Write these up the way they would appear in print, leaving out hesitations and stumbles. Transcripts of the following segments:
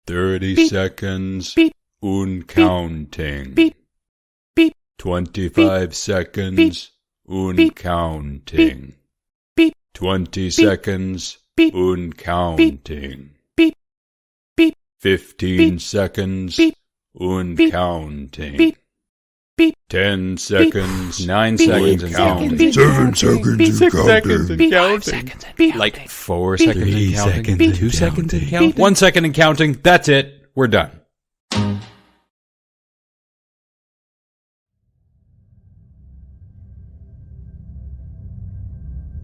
30 Beep. seconds Beep. und counting. Beep. Beep. 25 seconds und Beep. counting. Beep. 20 seconds Beep. und counting. Beep. Beep. 15 Beep. seconds Beep. und Beep. counting. Beep. Beep. 10 seconds, 9 Beep. seconds and 8 counting. seconds. 7 seconds Beep. and 6 counting. seconds and counting. 5 seconds and Beep. counting. Like 4 Beep. seconds and 3 counting. seconds and 2 seconds and counting. counting. 1 second and counting. That's it. We're done.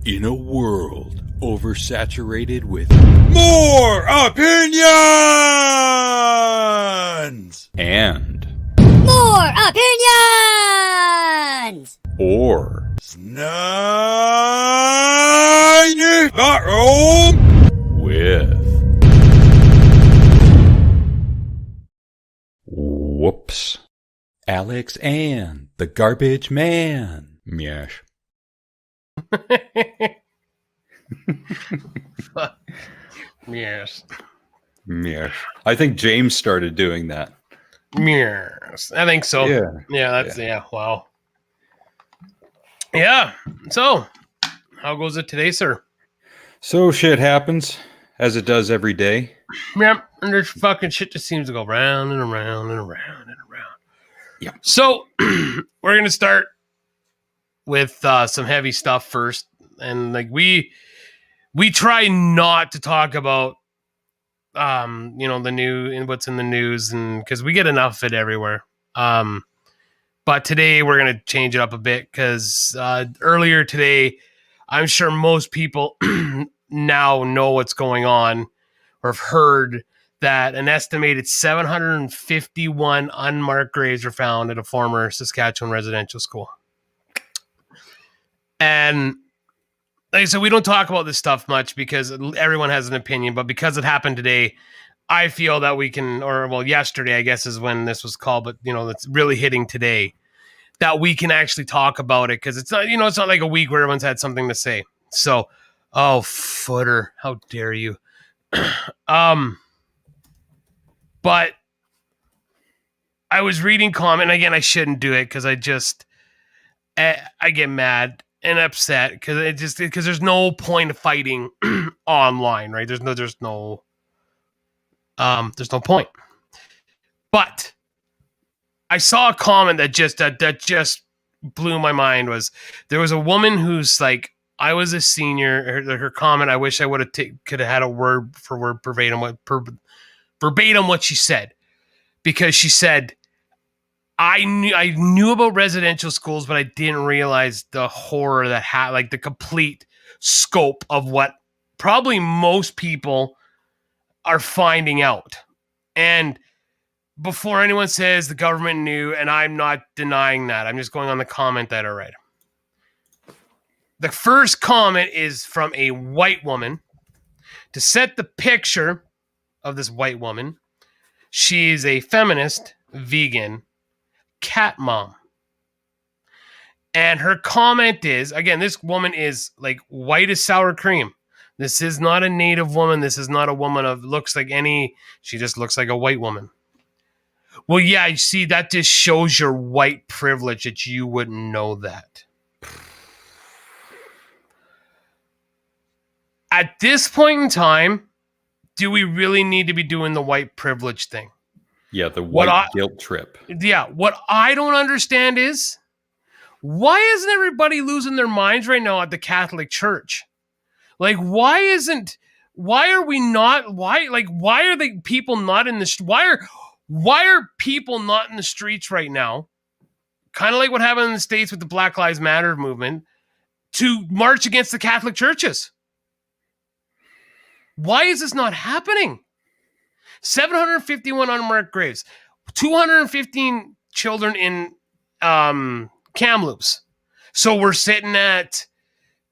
In a world oversaturated with more opinions and More opinions! or with whoops, Alex and the Garbage Man. Meosh. Yes. Meosh. I think James started doing that. Yes. I think so. Yeah. Yeah, that's wow. Yeah. So, how goes it today, sir? So shit happens, as it does every day. Yep. And there's fucking shit just seems to go round and around and around and around. Yep. So, we're gonna start with some heavy stuff first, and like we try not to talk about the new and what's in the news, and because we get enough of it everywhere. But today we're gonna change it up a bit because earlier today, I'm sure most people now know what's going on or have heard that an estimated 751 unmarked graves were found at a former Saskatchewan residential school. And like I said, we don't talk about this stuff much because everyone has an opinion, but because it happened today, I feel that we can, yesterday, I guess is when this was called, but it's really hitting today, that we can actually talk about it because it's not, it's not like a week where everyone's had something to say. So, oh, footer, how dare you? But I was reading comment, and again, I shouldn't do it because I get mad and upset because there's no point of fighting online, right? There's no point. But I saw a comment that just blew my mind. There was a woman who's like, I was a senior. Her comment, I wish I would have could have had a word for word verbatim what she said, because she said, I knew about residential schools, but I didn't realize the horror that had, like, the complete scope of what probably most people are finding out. And before anyone says the government knew, and I'm not denying that, I'm just going on the comment that I read. The first comment is from a white woman. To set the picture of this white woman, she's a feminist, vegan, cat mom. And her comment is, again, this woman is like white as sour cream. This is not a native woman. This is not a woman she just looks like a white woman. Well, yeah, you see, that just shows your white privilege that you wouldn't know that. At this point in time, do we really need to be doing the white privilege thing? Yeah, the white guilt trip. Yeah, what I don't understand is, why isn't everybody losing their minds right now at the Catholic Church? Like, why are the people not in the, why are people not in the streets right now? Kind of like what happened in the States with the Black Lives Matter movement, to march against the Catholic churches. Why is this not happening? 751 unmarked graves, 215 children in Kamloops. So we're sitting at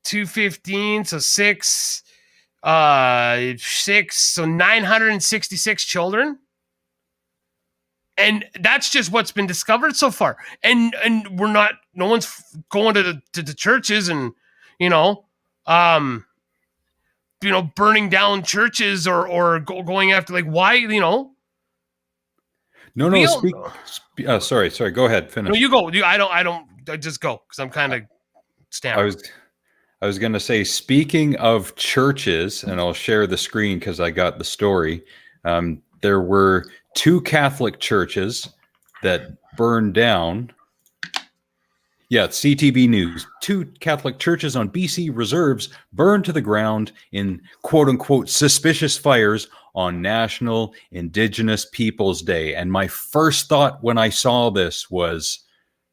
215, so six, so 966 children. And that's just what's been discovered so far. And no one's going to the churches and, burning down churches or going after, like, why, No, We no. all Speak. Sorry. Go ahead. no, Finish. you go. I just go because I'm kind of I stammering. was going to say, speaking of churches, and I'll share the screen because I got the story. There were two Catholic churches that burned down. Yeah, CTV News. Two Catholic churches on BC reserves burned to the ground in quote unquote suspicious fires on National Indigenous Peoples Day. And my first thought when I saw this was,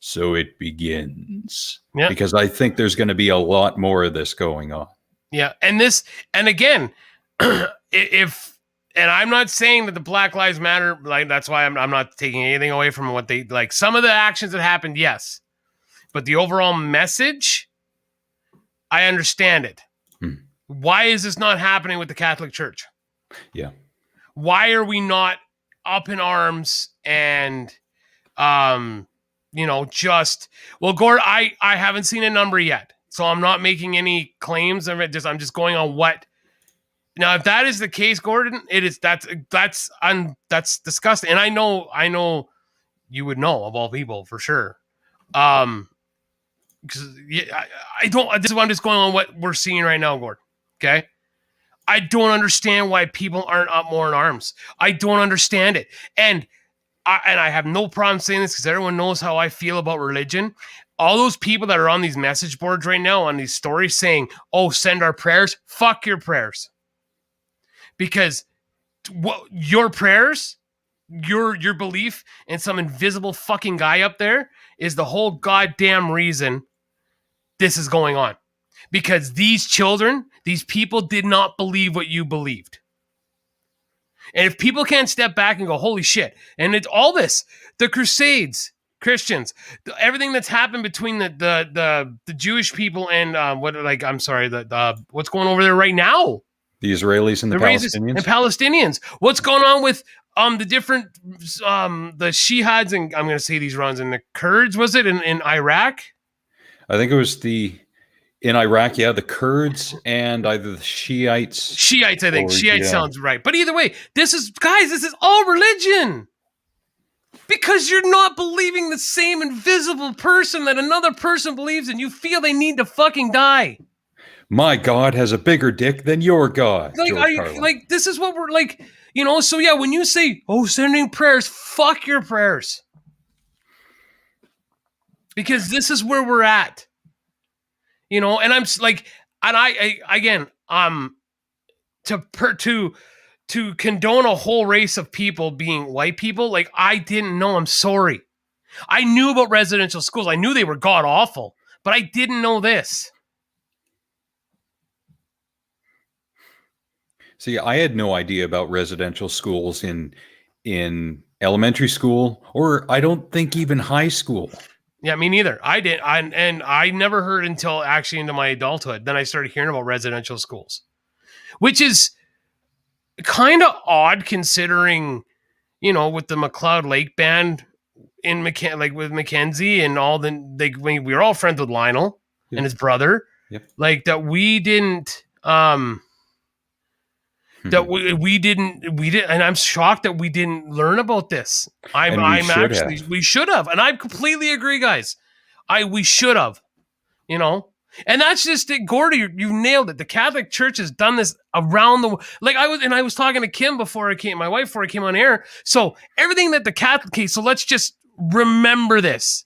so it begins. Yeah. Because I think there's going to be a lot more of this going on. Yeah, and again, if and I'm not saying that the Black Lives Matter, like that's why I'm not taking anything away from what they like. Some of the actions that happened, yes, but the overall message, I understand it. Why is this not happening with the Catholic Church? Yeah. Why are we not up in arms and just Gord, I haven't seen a number yet. So I'm not making any claims of it. I'm just going on what. Now, if that is the case, Gordon, it is that's disgusting. And I know you would know of all people for sure. Because I don't. This is why I'm just going on what we're seeing right now, Gordon. Okay, I don't understand why people aren't up more in arms. I don't understand it, and I have no problem saying this because everyone knows how I feel about religion. All those people that are on these message boards right now on these stories saying, "Oh, send our prayers." Fuck your prayers. Because your prayers, your belief in some invisible fucking guy up there is the whole goddamn reason this is going on. Because these children, these people did not believe what you believed. And if people can't step back and go, holy shit, and it's all this, the Crusades, Christians, everything that's happened between the Jewish people and what's going over there right now? The Israelis and the Palestinians. And Palestinians. What's going on with the different the Shihads and I'm going to say these runs and the Kurds? Was it in Iraq? I think it was in Iraq. Yeah, the Kurds and either the Shiites. Shiites, I think. Shiites sounds right. But either way, this is all religion. Because you're not believing the same invisible person that another person believes and you feel they need to fucking die. My God has a bigger dick than your God. This is what we're like, so yeah, when you say, oh, sending prayers, fuck your prayers. Because this is where we're at. And I'm like, and I again, to condone a whole race of people being white people, like I didn't know, I'm sorry. I knew about residential schools. I knew they were god awful, but I didn't know this. See, I had no idea about residential schools in elementary school, or I don't think even high school. Yeah, me neither. I did. I never heard until actually into my adulthood. Then I started hearing about residential schools, which is kind of odd considering, with the McLeod Lake band in with Mackenzie and all we were all friends with Lionel and his brother. Yep. Like that we didn't that we didn't, and I'm shocked that we didn't learn about this. We should have, and I completely agree, guys. We should have, and that's just it, Gordy. You nailed it. The Catholic Church has done this around the I was talking to Kim before I came on air. So everything that the Catholic case. So let's just remember this.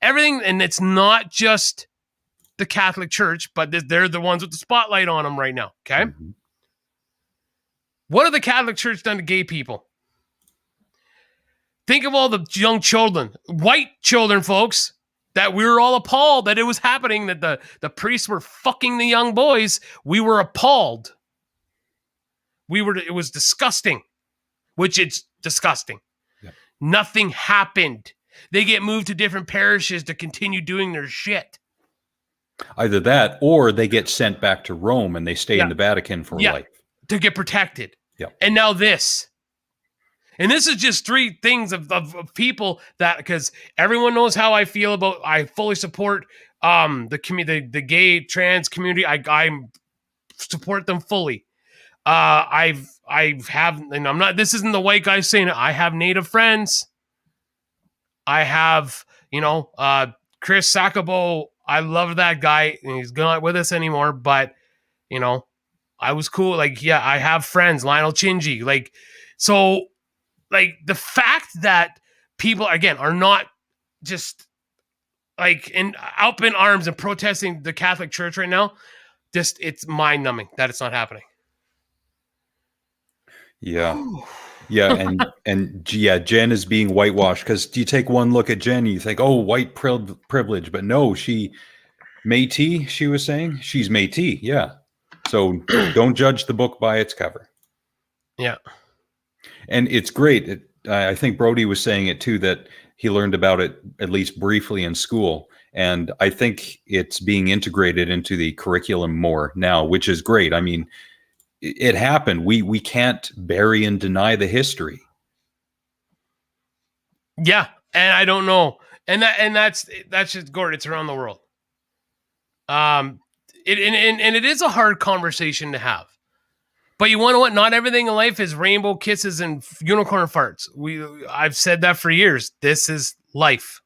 Everything, and it's not just the Catholic Church, but they're the ones with the spotlight on them right now. Okay. Mm-hmm. What have the Catholic Church done to gay people? Think of all the young children, white children, folks, that we were all appalled that it was happening, that the priests were fucking the young boys. We were appalled. It was disgusting, which it's disgusting. Yeah. Nothing happened. They get moved to different parishes to continue doing their shit. Either that, or they get sent back to Rome and they stay in the Vatican for life. To get protected. Yep. And now this. And this is just three things of people that, because everyone knows how I feel about, I fully support the gay, trans community. I support them fully. I and I'm not, this isn't the white guy saying it. I have Native friends. I have, Chris Sakabo. I love that guy. And he's not with us anymore, but, I was cool. Like, yeah, I have friends, Lionel Chingy. Like, so, like, the fact that people, again, are not just, like, up in arms and protesting the Catholic Church right now, just, it's mind-numbing that it's not happening. Yeah. Yeah, and yeah, Jen is being whitewashed because you take one look at Jen, you think, oh, white privilege, but no, she Métis. She was saying she's Métis. Yeah, so don't judge the book by its cover. Yeah, and it's great. I think Brody was saying it too, that he learned about it at least briefly in school, and I think it's being integrated into the curriculum more now, which is great. I mean, it happened. We can't bury and deny the history. yeah, and I don't know, and that's just Gord. It's around the world. It is a hard conversation to have, but you want to know what? Not everything in life is rainbow kisses and unicorn farts. I've said that for years. This is life.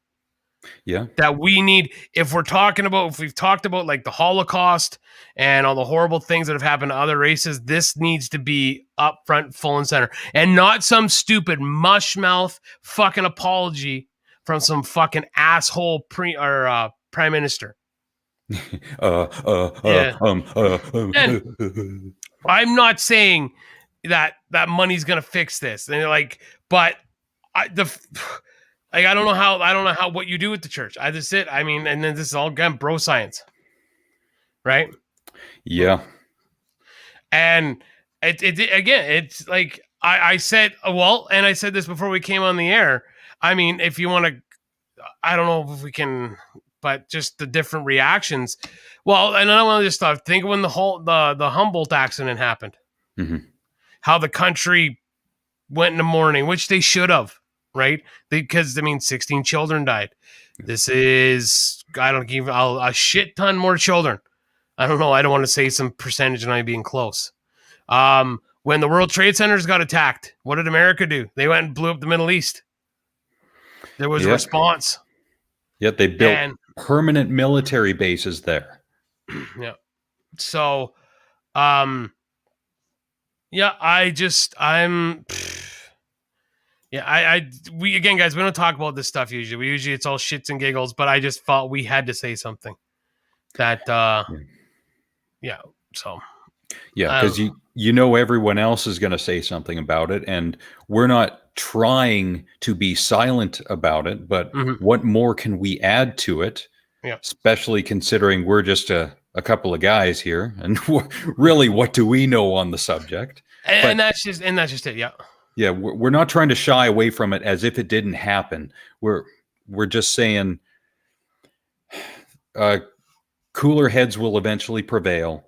Yeah. That we need, if we've talked about like the Holocaust and all the horrible things that have happened to other races, this needs to be up front, full and center, and not some stupid mush mouth fucking apology from some fucking asshole prime minister. Yeah. And I'm not saying that money's gonna fix this, and but I don't know how what you do with the church. I just sit. I mean, and then this is all again bro science, right? Yeah. And it's like I said. Well, and I said this before we came on the air. I mean, if you want to, I don't know if we can, but just the different reactions. Well, and I don't want to just stop. Think of when the Humboldt accident happened. Mm-hmm. How the country went into mourning, which they should have. Right? Because, 16 children died. This is, I don't give a shit ton more children. I don't know. I don't want to say some percentage and I'm being close. When the World Trade Centers got attacked, what did America do? They went and blew up the Middle East. There was a response. Yet they built permanent military bases there. Yeah. So, yeah, we again, guys, we don't talk about this stuff usually. It's all shits and giggles, but I just felt we had to say something that, so. Yeah, because everyone else is going to say something about it, and we're not trying to be silent about it, but what more can we add to it? Yeah. Especially considering we're just a couple of guys here, and really, what do we know on the subject? And that's just it. Yeah. Yeah, we're not trying to shy away from it as if it didn't happen. We're just saying cooler heads will eventually prevail.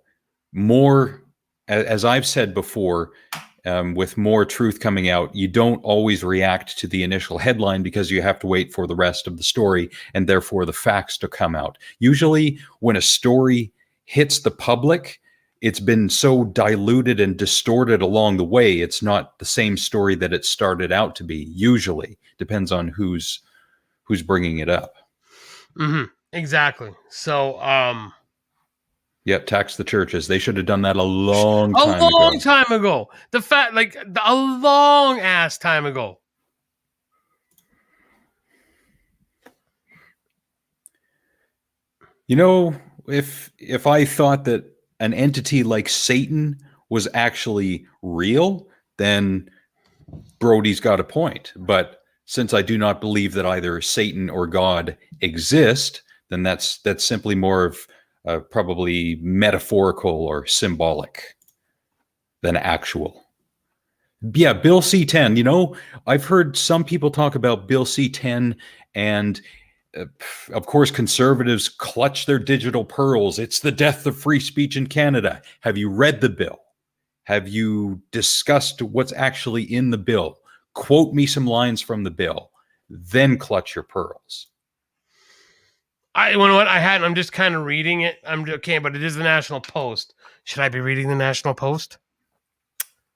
More, as I've said before, with more truth coming out, you don't always react to the initial headline because you have to wait for the rest of the story and therefore the facts to come out. Usually when a story hits the public, it's been so diluted and distorted along the way. It's not the same story that it started out to be. Usually depends on who's bringing it up. Mm-hmm. Exactly. So, yep, tax the churches. They should have done that a long time ago. The fact, a long ass time ago. If I thought that an entity like Satan was actually real, then Brody's got a point. But since I do not believe that either Satan or God exist, then that's simply more of probably metaphorical or symbolic than actual. Yeah, Bill C-10. I've heard some people talk about Bill C-10, and of course, conservatives clutch their digital pearls. It's the death of free speech in Canada. Have you read the bill? Have you discussed what's actually in the bill? Quote me some lines from the bill, then clutch your pearls. You know what? I'm just kind of reading it. I'm okay, but it is the National Post. Should I be reading the National Post?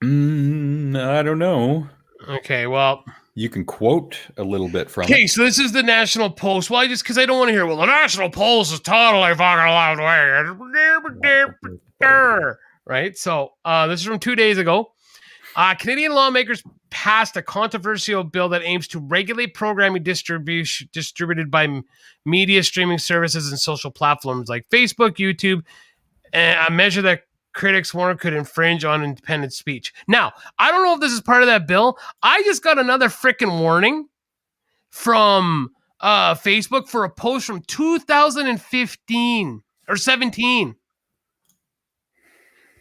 I don't know. Okay, well, You can quote a little bit from okay, it. so this is the National Post. Well, because I don't want to hear, well, the National Post is totally fucking loud way. Right? So this is from 2 days ago. Canadian lawmakers passed a controversial bill that aims to regulate programming distributed by media streaming services and social platforms like Facebook, YouTube, and a measure that critics warn could infringe on independent speech. Now, I don't know if this is part of that bill. I just got another freaking warning from Facebook for a post from 2015 or 17.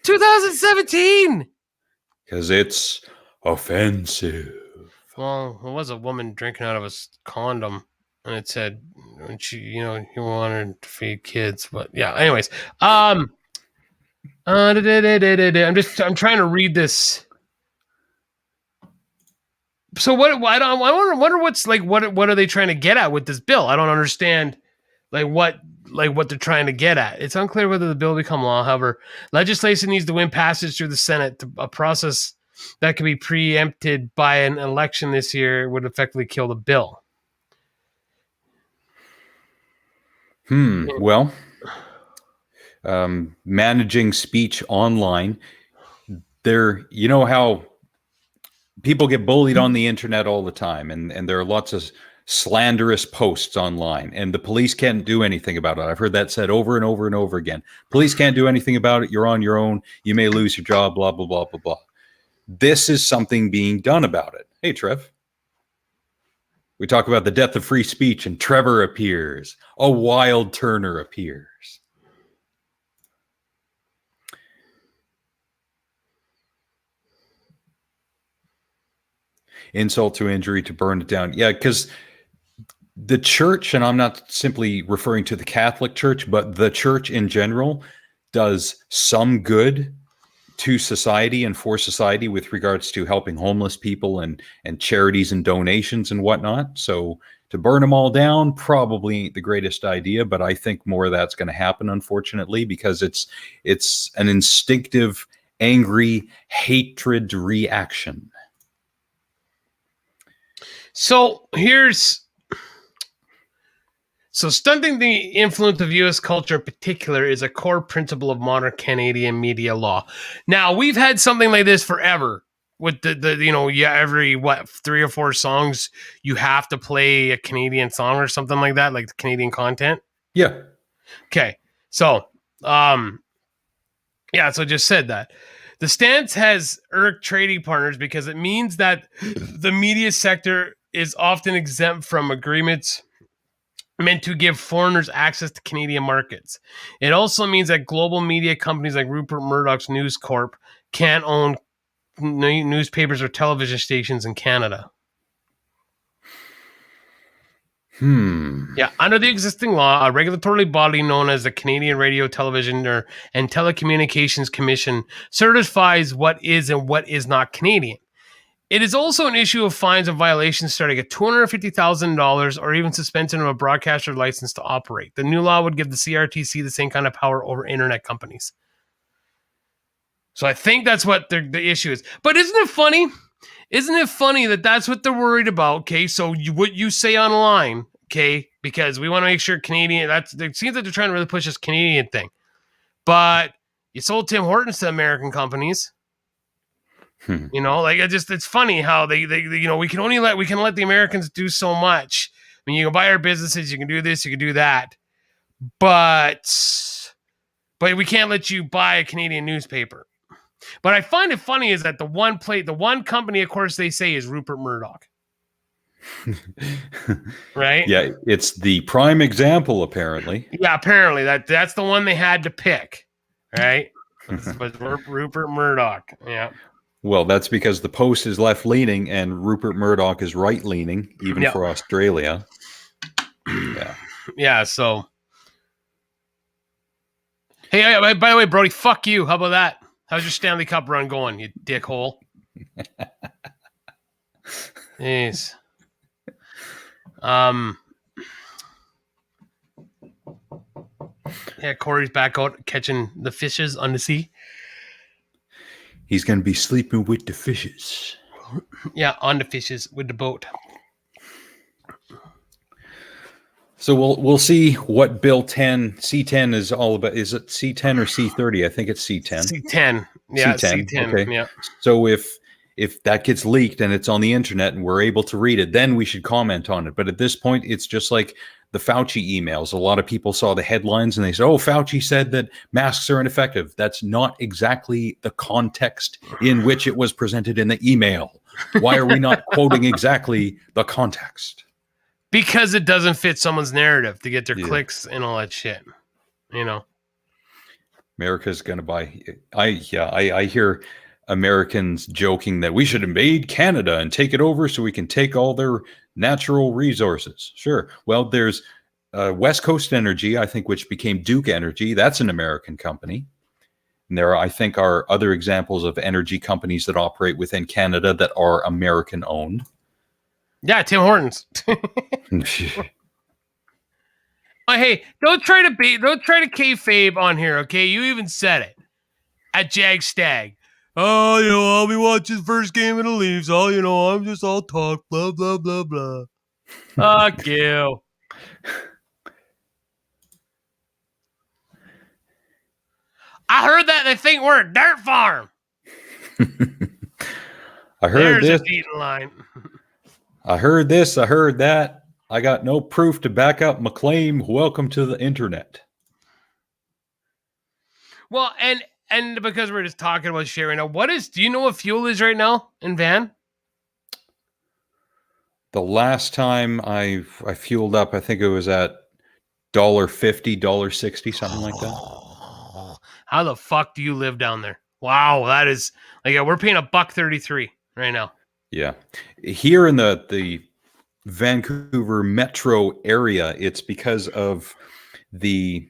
2017. Because it's offensive. Well, it was a woman drinking out of a condom, and it said, when she, you wanted to feed kids. But yeah, anyways, I'm trying to read this. So what? I wonder what's like. What are they trying to get at with this bill? I don't understand. What they're trying to get at. It's unclear whether the bill will become law. However, legislation needs to win passage through the Senate. A process that could be preempted by an election this year would effectively kill the bill. Well, managing speech online. You know how people get bullied on the internet all the time, and there are lots of slanderous posts online, and the police can't do anything about it. I've heard that said over and over and over again. Police can't do anything about it. You're on your own. You may lose your job, blah, blah, blah, blah, blah. This is something being done about it. Hey, Trev. We talk about the death of free speech, and Trevor appears. A wild Turner appears. Insult to injury to burn it down. Yeah, because the church, and I'm not simply referring to the Catholic Church, but the church in general does some good to society and for society with regards to helping homeless people and charities and donations and whatnot. So to burn them all down probably ain't the greatest idea, but I think more of that's going to happen, unfortunately, because it's an instinctive, angry, hatred reaction. So stunting the influence of U.S. culture in particular is a core principle of modern Canadian media law. Now, we've had something like this forever with every 3 or 4 songs you have to play a Canadian song or something like that, like the Canadian content. Yeah. Okay. So, so just said that. The stance has irked trading partners because it means that the media sector is often exempt from agreements meant to give foreigners access to Canadian markets. It also means that global media companies like Rupert Murdoch's News Corp can't own newspapers or television stations in Canada. Yeah, under the existing law, a regulatory body known as the Canadian Radio, Television, and Telecommunications Commission certifies what is and what is not Canadian. It is also an issue of fines and violations starting at $250,000 or even suspension of a broadcaster license to operate. The new law would give the CRTC the same kind of power over internet companies. So I think that's what the issue is. But isn't it funny? Isn't it funny that that's what they're worried about? Okay, so what you say online, okay, because we want to make sure Canadian. It seems like they're trying to really push this Canadian thing. But you sold Tim Hortons to American companies. It's funny how they we can let the Americans do so much. I mean, you can buy our businesses, you can do this, you can do that, but we can't let you buy a Canadian newspaper. But I find it funny is that the one company, of course, they say is Rupert Murdoch, right? Yeah, it's the prime example, apparently. Yeah, apparently that's the one they had to pick, right? But Rupert Murdoch, yeah. Well, that's because the Post is left-leaning and Rupert Murdoch is right-leaning, even for Australia. Yeah. Yeah, so... Hey, by the way, Brody, fuck you. How about that? How's your Stanley Cup run going, you dickhole? Jeez. Yeah, Corey's back out catching the fishes on the sea. He's going to be sleeping with the fishes. Yeah, on the fishes with the boat. So we'll see what Bill 10 C10 is all about. Is it C10 or C30? I think it's C10. C10. Yeah, C10. C10. Okay. Yeah. So if that gets leaked and it's on the internet and we're able to read it, then we should comment on it. But at this point, it's just like the Fauci emails. A lot of people saw the headlines and they said, "Oh, Fauci said that masks are ineffective." That's not exactly the context in which it was presented in the email. Why are we not quoting exactly the context? Because it doesn't fit someone's narrative to get their Yeah. clicks and all that shit. You know. America's going to buy. I hear Americans joking that we should invade Canada and take it over so we can take all their natural resources. Sure. Well, there's West Coast Energy, I think, which became Duke Energy. That's an American company. And there, I think, are other examples of energy companies that operate within Canada that are American owned. Yeah, Tim Hortons. Oh, hey, don't try to kayfabe on here, okay? You even said it at Jag Stag. Oh, I'll be watching first game of the Leafs. Oh, I'm just all talk, blah blah blah blah. Fuck you. I heard that they think we're a dirt farm. I heard There's this. a beaten line. I heard this. I heard that. I got no proof to back up my claim. Welcome to the internet. Well, and because we're just talking about shit right now, do you know what fuel is right now in Van? The last time I fueled up, I think it was at $1.50, $1.60, something like that. How the fuck do you live down there? Wow, that is like we're paying $1.33 right now. Yeah. Here in the Vancouver metro area, it's because of the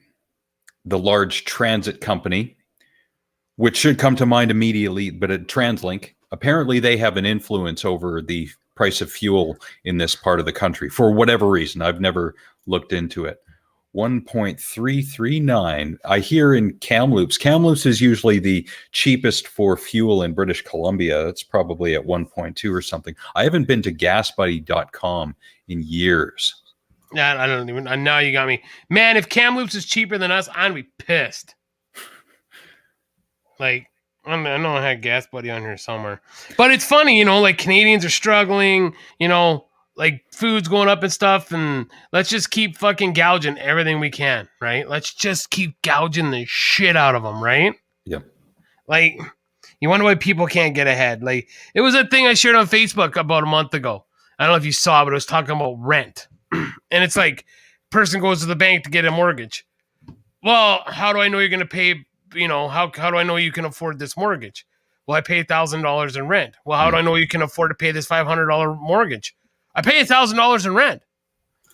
large transit company, which should come to mind immediately, but at TransLink, apparently they have an influence over the price of fuel in this part of the country for whatever reason. I've never looked into it. 1.339. I hear in Kamloops. Kamloops is usually the cheapest for fuel in British Columbia. It's probably at 1.2 or something. I haven't been to gasbuddy.com in years. Yeah, I don't even. Now you got me, man. If Kamloops is cheaper than us, I'd be pissed. Like, I know I had Gas Buddy on here somewhere, but it's funny, like Canadians are struggling, like food's going up and stuff, and let's just keep fucking gouging everything we can, right? Let's just keep gouging the shit out of them, right? Yeah. Like, you wonder why people can't get ahead. Like, it was a thing I shared on Facebook about a month ago. I don't know if you saw, but it was talking about rent. And it's like, person goes to the bank to get a mortgage. Well, how do I know you're going to pay, how do I know you can afford this mortgage? Well, I pay $1,000 in rent. Well, how do I know you can afford to pay this $500 mortgage? I pay $1,000 in rent.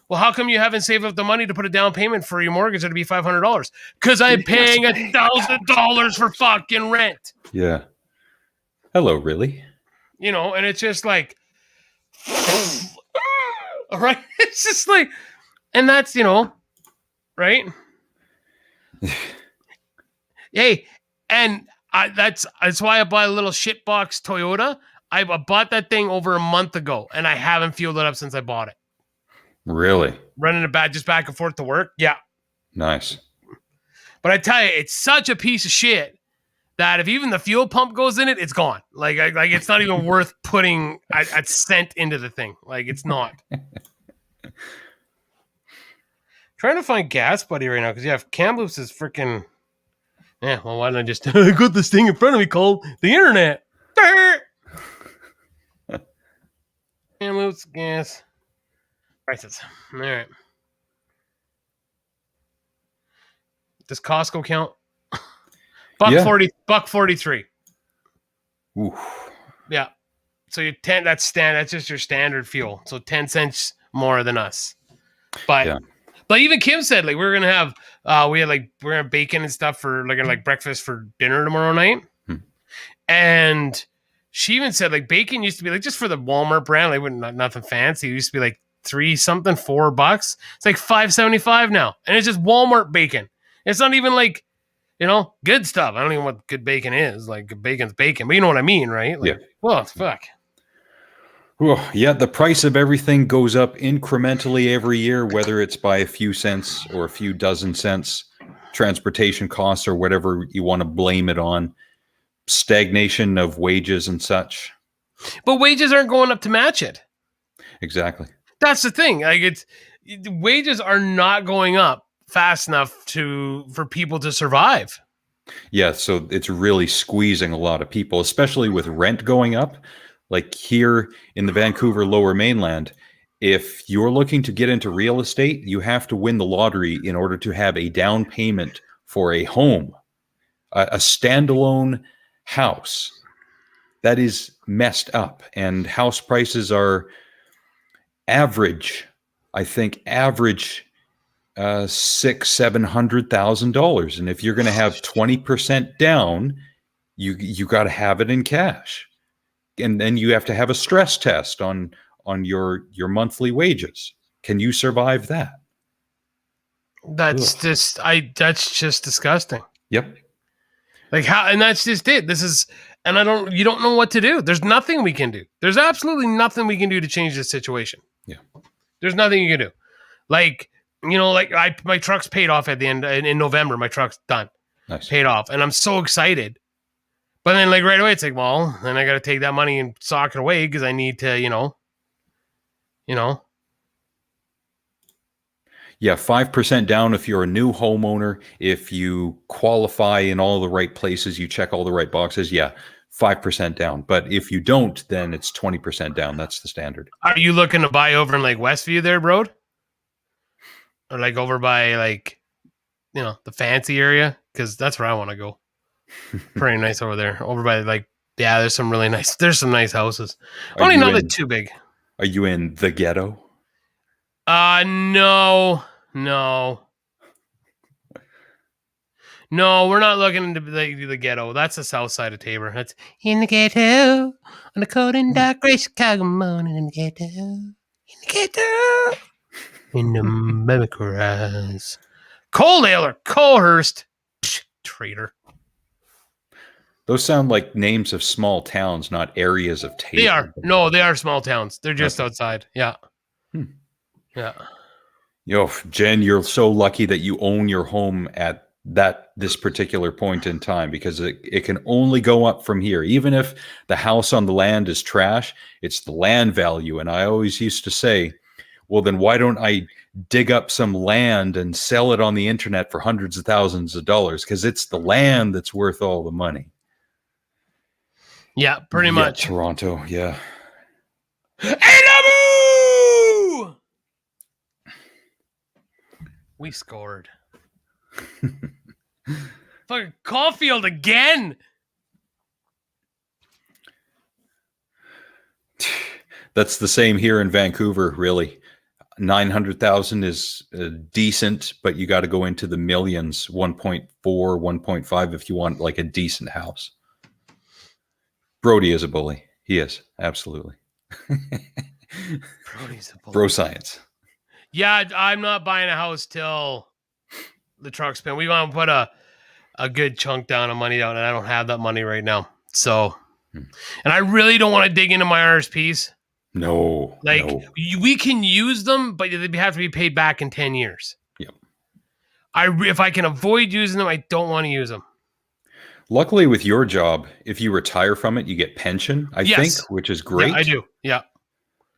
Well, how come you haven't saved up the money to put a down payment for your mortgage that'd be $500? Because I'm paying $1,000 for fucking rent. Yeah. Hello, really? And it's just like, all right. It's just like, and that's, right? Hey, and that's why I bought a little shitbox Toyota. I bought that thing over a month ago, and I haven't fueled it up since I bought it. Really? Running it back and forth to work. Yeah. Nice. But I tell you, it's such a piece of shit that if even the fuel pump goes in it, it's gone. Like it's not even worth putting a cent into the thing. Like, it's not. Trying to find Gas Buddy right now because Kamloops is freaking. Yeah, well, why don't I just I got this thing in front of me called the internet. Kamloops gas prices. All right. Does Costco count? $1.43. Oof. Yeah. So you're 10. That's just your standard fuel. So 10 cents more than us. But. Yeah. But even Kim said like we're gonna have we're gonna have bacon and stuff for like breakfast for dinner tomorrow night, and she even said like bacon used to be like just for the Walmart brand, like nothing fancy. It used to be like $4. It's like $5.75 now, and it's just Walmart bacon. It's not even like Good stuff. I don't even know what good bacon is. Like bacon's bacon, but you know what I mean, right? Like, Yeah. well, fuck. Oh, yeah, the price of everything goes up incrementally every year, whether it's by a few cents or a few dozen cents, transportation costs or whatever you want to blame it on, stagnation of wages and such. But wages aren't going up to match it. Exactly. That's the thing. Like wages are not going up fast enough for people to survive. Yeah, so it's really squeezing a lot of people, especially with rent going up. Like here in the Vancouver Lower Mainland, if you're looking to get into real estate, you have to win the lottery in order to have a down payment for a home, a standalone house. That is messed up. And house prices are average, I think, $600,000-$700,000, and if you're going to have 20% down, you got to have it in cash, and then you have to have a stress test on your monthly wages. Can you survive that? That's just disgusting. Yep. Like how, and that's just it. You don't know what to do. There's nothing we can do. There's absolutely nothing we can do to change this situation. Yeah. There's nothing you can do. Like, my truck's paid off at the end in November. My truck's done. Nice. Paid off. And I'm so excited. But then like right away, it's like, well, then I got to take that money and sock it away because I need to, Yeah, 5% down if you're a new homeowner. If you qualify in all the right places, you check all the right boxes. Yeah, 5% down. But if you don't, then it's 20% down. That's the standard. Are you looking to buy over in like Westview there, bro? Or like over by like, the fancy area? Because that's where I want to go. Pretty nice over there. Over by like, yeah, there's some nice houses. Only not that too big. Are you in the ghetto? No, we're not looking into the ghetto. That's the south side of Tabor. That's in the ghetto on a cold and dark gray Chicago morning in the ghetto, in the memories. Coaldale or Colehurst, traitor. Those sound like names of small towns, not areas of Tabor. They are. No, they are small towns. They're just outside. Yeah. Yeah. Jen, you're so lucky that you own your home at this particular point in time, because it can only go up from here. Even if the house on the land is trash, it's the land value. And I always used to say, well, then why don't I dig up some land and sell it on the internet for hundreds of thousands of dollars? Because it's the land that's worth all the money. Yeah, pretty much. Toronto, yeah. We scored. Fucking Caulfield again. That's the same here in Vancouver, really. 900,000 is decent, but you got to go into the millions, 1.4, 1.5 if you want like a decent house. Brody is a bully. He is, absolutely. Brody's a bully. Bro science. Yeah, I'm not buying a house till the truck's been. We want to put a good chunk down of money down, and I don't have that money right now. So, and I really don't want to dig into my RSPs. No. We can use them, but they have to be paid back in 10 years. Yep. If I can avoid using them, I don't want to use them. Luckily, with your job, if you retire from it, you get pension, I think, which is great. Yeah, I do. Yeah.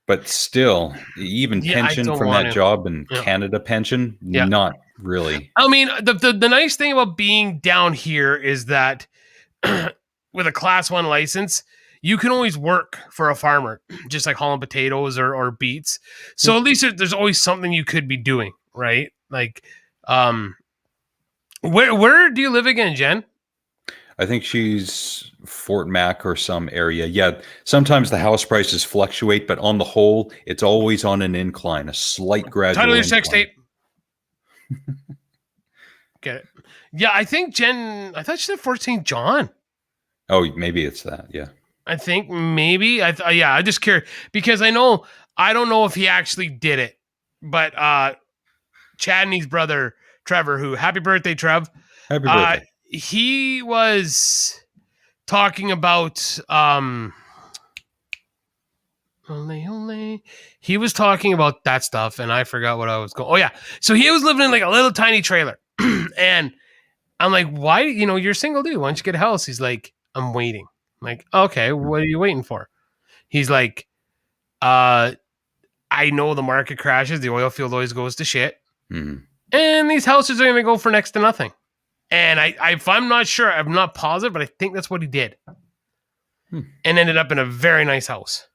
But still, even pension from that job and Canada pension, not really. I mean, the nice thing about being down here is that with a class 1 license, you can always work for a farmer, just like hauling potatoes or beets. So at least there's always something you could be doing, right? Like, where do you live again, Jen? I think she's Fort Mac or some area. Yeah, sometimes the house prices fluctuate, but on the whole, it's always on an incline, a slight gradual Title your incline. sex tape. Get it. Yeah, I think Jen, I thought she said Fort St. John. Oh, maybe it's that, yeah. I think maybe. I'm just curious because I don't know if he actually did it, but Chad and his brother, Trevor, happy birthday, Trev. Happy birthday. he was talking about he was talking about that stuff, and I forgot what I was going. Oh yeah, so he was living in like a little tiny trailer, and I'm like, why? You're single dude. Why don't you get a house? He's like, I'm waiting. I'm like, okay, what are you waiting for? He's like, I know the market crashes. The oil field always goes to shit, and these houses are going to go for next to nothing. And if I'm not sure, I'm not positive, but I think that's what he did, and ended up in a very nice house.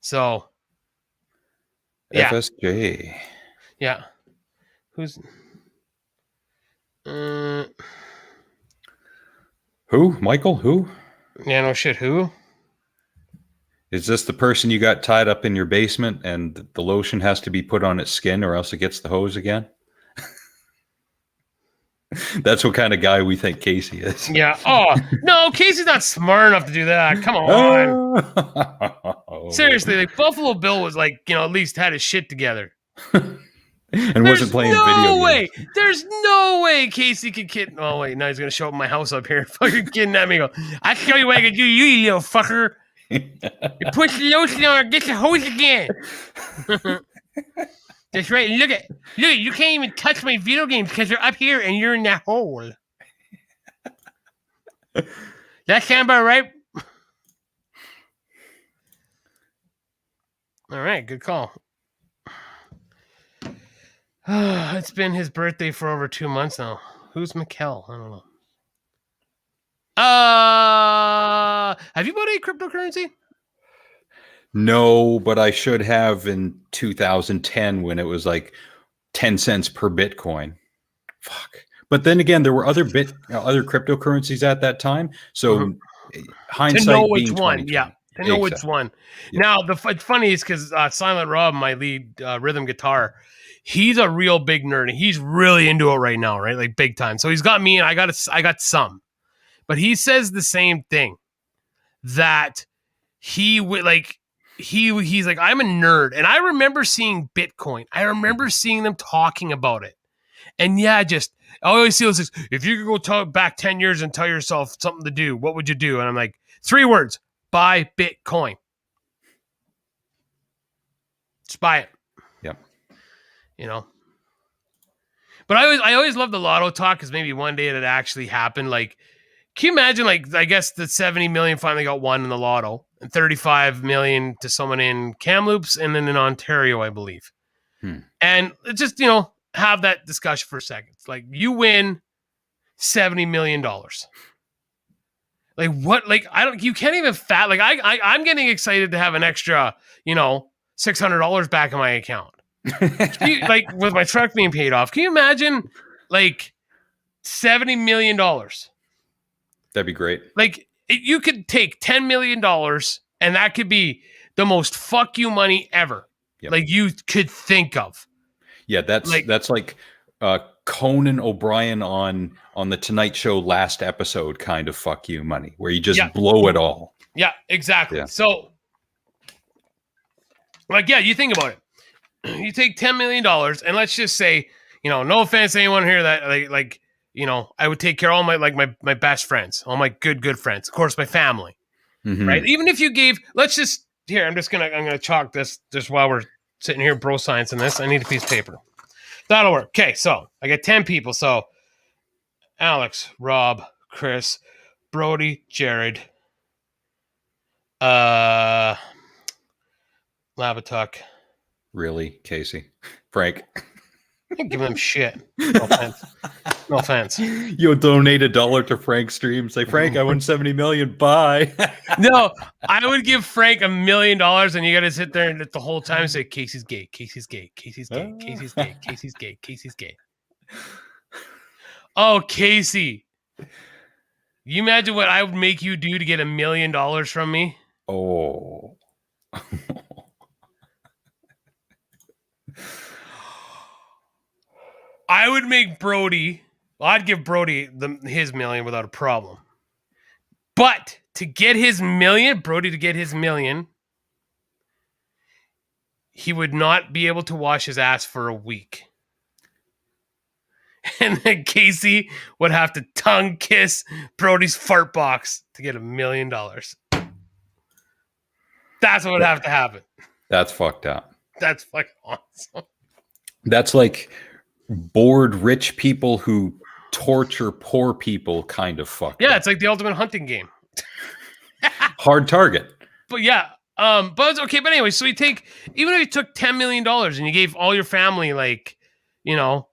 So, yeah, FSJ. yeah. Who's Who? Michael? Who? yeah, no shit. Who? Is this the person you got tied up in your basement and the lotion has to be put on its skin or else it gets the hose again? That's what kind of guy we think Casey is. Yeah. Oh no, Casey's not smart enough to do that. Come on. Seriously, like Buffalo Bill was like, at least had his shit together. And wasn't playing video games. There's no way Casey could kid. Oh wait, now he's gonna show up at my house up here, fucking kidnap me. I can show you what I can do, you little fucker. You push the lotion on, get the hose again. That's right. Look at you can't even touch my video games because they're up here and you're in that hole. That sound about right? All right, good call. It's been his birthday for over 2 months now. Who's Mikkel? I don't know. Have you bought any cryptocurrency? No, but I should have in 2010 when it was like 10 cents per Bitcoin. Fuck. But then again, there were other cryptocurrencies at that time. So hindsight to know which being one, 2020. yeah. To know which one. Yeah. Now, it's funny is because Silent Rob, my lead rhythm guitar, he's a real big nerd. And he's really into it right now, right? Like big time. So he's got me and I got some. But he says the same thing. That he would like... He's like, I'm a nerd. And I remember seeing Bitcoin. I remember seeing them talking about it. And yeah, I always see this, if you could go back 10 years and tell yourself something to do, what would you do? And I'm like, 3 words, buy Bitcoin. Just buy it. Yep. But I always love the lotto talk because maybe one day it actually happened. Like, can you imagine, like, I guess the 70 million finally got won in the lotto and 35 million to someone in Kamloops and then in Ontario, I believe. And just, have that discussion for a second. It's like, you win $70 million. Like, what? Like, you can't even like, I'm getting excited to have an extra, $600 back in my account. Like, with my truck being paid off. Can you imagine, like, $70 million? That'd be great. Like, you could take $10 million and that could be the most fuck you money ever. Yep. Like, you could think of. Yeah, that's like Conan O'Brien on the Tonight Show last episode kind of fuck you money, where you just blow it all. Yeah, exactly. Yeah. So, like, yeah, you think about it. You take $10 million and let's just say, no offense to anyone here that I would take care of all my best friends, all my good friends, of course, my family, right? Even if you gave, I'm gonna chalk this just while we're sitting here, bro science in this. I need a piece of paper. That'll work. Okay, so I got 10 people. So Alex, Rob, Chris, Brody, Jared, Labatuk. Really, Casey? Frank? I'm giving them shit. No offense. No offense. You'll donate $1 to Frank's stream. Say, Frank, I won 70 million. Bye. No, I would give Frank $1 million, and you got to sit there and the whole time say, Casey's gay, Casey's gay, Casey's gay, Casey's gay, Casey's gay, Casey's gay. Oh, Casey. You imagine what I would make you do to get $1 million from me? Oh. I would make Brody. Well, I'd give Brody his $1 million without a problem. But to get his $1 million, Brody to get his $1 million, he would not be able to wash his ass for a week. and then Casey would have to tongue kiss Brody's fart box to get $1 million. That's what would have to happen. That's fucked up. That's fucking awesome. That's like bored rich people who torture poor people kind of fucked Yeah, up. it's like the ultimate hunting game. Hard target. But yeah, but it's okay. But anyway, so even if you took $10 million and you gave all your family like, $1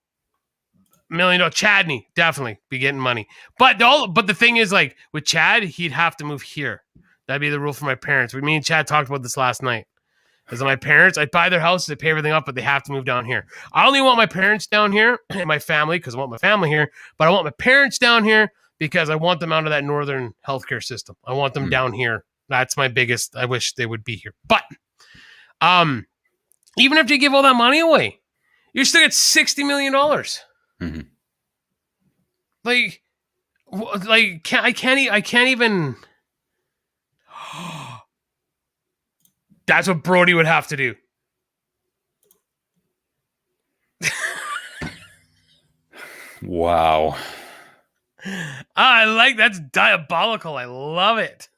million, Chadney definitely be getting money. But the thing is, like with Chad, he'd have to move here. That'd be the rule for my parents. Me and Chad talked about this last night. Because my parents, I'd buy their house, they pay everything up, but they have to move down here. I only want my parents down here and my family because I want my family here. But I want my parents down here because I want them out of that northern healthcare system. I want them down here. That's my biggest. I wish they would be here. But even if you give all that money away, you're still at $60 million. Mm-hmm. I can't even. That's what Brody would have to do. Wow. I like that's diabolical. I love it.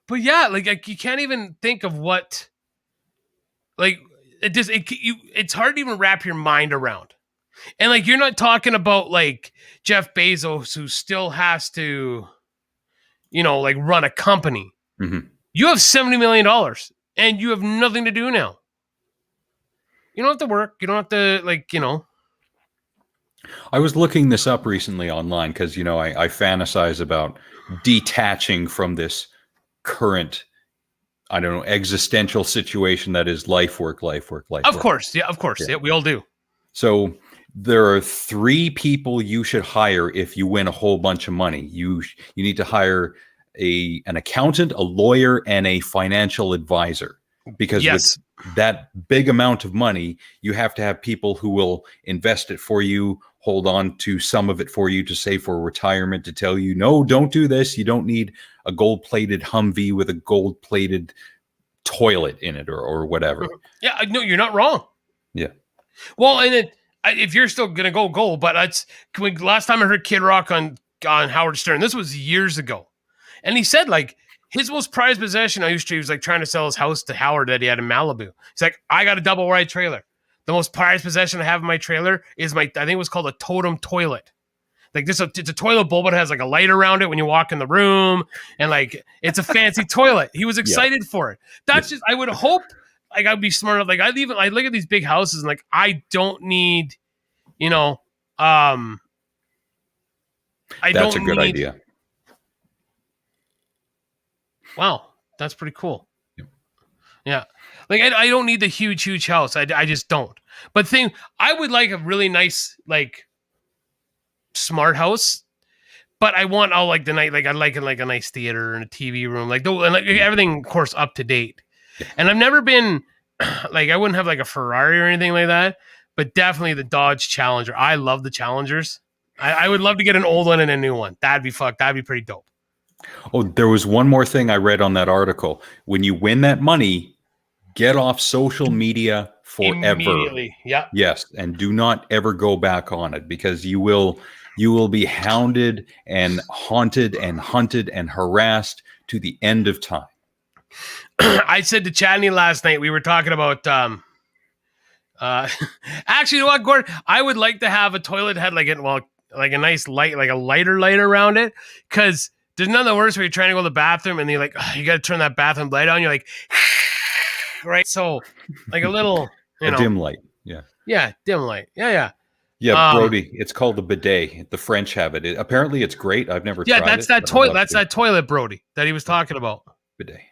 But yeah, like you can't even think of what, like it's hard to even wrap your mind around. And like you're not talking about like Jeff Bezos who still has to, like run a company. Mm-hmm. You have $70 million and you have nothing to do now. You don't have to work. You don't have to I was looking this up recently online because, I fantasize about detaching from this current, existential situation that is life, work, life, work, life. Of course. Yeah, of course. Yeah, we all do. So there are 3 people you should hire if you win a whole bunch of money. You need to hire an accountant, a lawyer, and a financial advisor. Because with that big amount of money, you have to have people who will invest it for you, hold on to some of it for you to save for retirement, to tell you, no, don't do this. You don't need a gold-plated Humvee with a gold-plated toilet in it or whatever. Yeah, no, you're not wrong. Yeah. Well, and then if you're still going to go gold, but last time I heard Kid Rock on Howard Stern, this was years ago. And he said like, his most prized possession, he was like trying to sell his house to Howard that he had in Malibu. He's like, I got a double wide trailer. The most prized possession I have in my trailer is I think it was called a totem toilet. Like it's a toilet bowl, but it has like a light around it when you walk in the room. And like, it's a fancy toilet. He was excited for it. That's just, I would hope like I'd be smart enough. Like I look at these big houses and like, I don't need, That's a good idea. Wow, that's pretty cool. Yeah. Like I don't need the huge house. I just don't. But I would like a really nice like smart house, but I want all like the night like I'd like a nice theater and a TV room, and everything of course up to date. And I've never been like I wouldn't have like a Ferrari or anything like that, but definitely the Dodge Challenger. I love the Challengers. I would love to get an old one and a new one. That'd be pretty dope. Oh, there was one more thing I read on that article. When you win that money, get off social media forever. Immediately. Yeah. Yes, and do not ever go back on it because you will be hounded and haunted and hunted and harassed to the end of time. I said to Chadney last night, we were talking about actually, you know what, Gordon? I would like to have a toilet head like a nice light, like a lighter light around it, because there's nothing worse when you're trying to go to the bathroom and you got to turn that bathroom light on. You're like, right? So, like a little, dim light. Yeah. Yeah, dim light. Yeah. Yeah, Brody. It's called the bidet. The French have it. Apparently, it's great. I've never tried it. Yeah, that's that toilet. That's that toilet, Brody, that he was talking about. Bidet.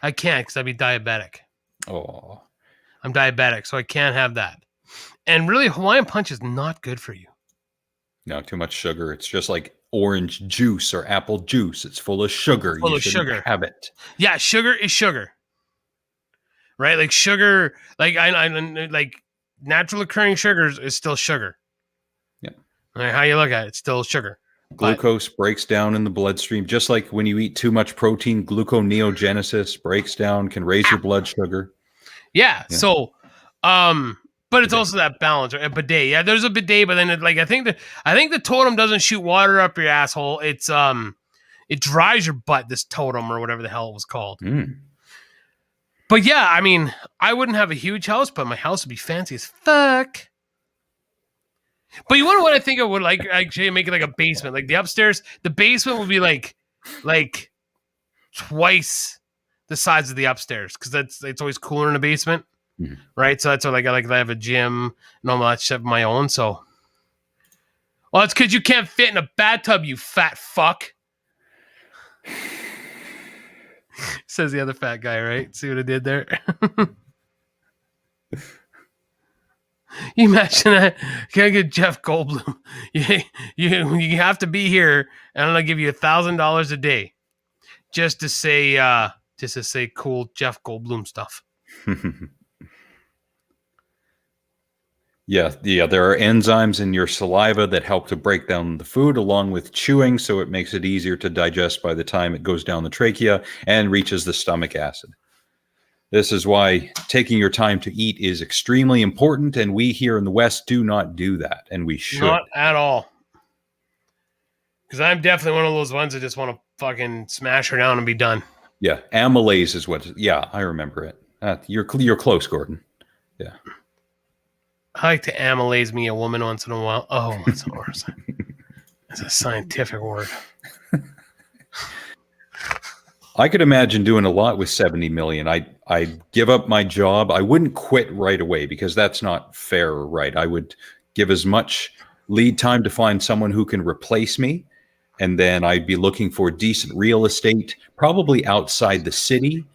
I can't because I'd be diabetic. Oh. I'm diabetic, so I can't have that. And really, Hawaiian Punch is not good for you. No, too much sugar. It's just like orange juice or apple juice. It's full of sugar. Full of sugar. Have it. Yeah, sugar is sugar. Right? Like sugar, like I like natural occurring sugars is still sugar. Yeah. Right, how you look at it, it's still sugar. Glucose breaks down in the bloodstream. Just like when you eat too much protein, gluconeogenesis breaks down, can raise your blood sugar. Yeah. So But it's Bidet. also that balance, right? A bidet. Yeah, there's a bidet, but then I think the totem doesn't shoot water up your asshole. It's it dries your butt. This totem or whatever the hell it was called. Mm. But yeah, I mean, I wouldn't have a huge house, but my house would be fancy as fuck. But you wonder what I think I would like actually make it like a basement, like the upstairs. The basement would be like twice the size of the upstairs because it's always cooler in the basement, right? So that's what I have a gym and all that shit of my own. So, well, it's because you can't fit in a bathtub, you fat fuck. Says the other fat guy, right? See what I did there? You imagine that? Can I get Jeff Goldblum? You have to be here, and I'm gonna give you $1,000 a day just to say cool Jeff Goldblum stuff. Yeah, there are enzymes in your saliva that help to break down the food along with chewing, so it makes it easier to digest by the time it goes down the trachea and reaches the stomach acid. This is why taking your time to eat is extremely important, and we here in the West do not do that, and we should. Not at all. Because I'm definitely one of those ones that just want to fucking smash her down and be done. Yeah, amylase is what. Yeah, I remember it. You're close, Gordon. Yeah. I like to amylase me a woman once in a while. Oh, that's a word. That's a scientific word. I could imagine doing a lot with 70 million. I'd give up my job. I wouldn't quit right away because that's not fair or right. I would give as much lead time to find someone who can replace me. And then I'd be looking for decent real estate, probably outside the city.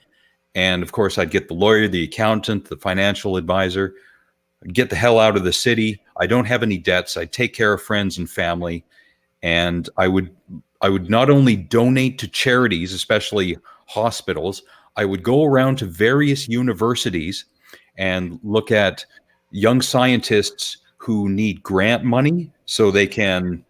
And of course, I'd get the lawyer, the accountant, the financial advisor, get the hell out of the city. I don't have any debts. I'd take care of friends and family. And I would not only donate to charities, especially hospitals, I would go around to various universities and look at young scientists who need grant money so they can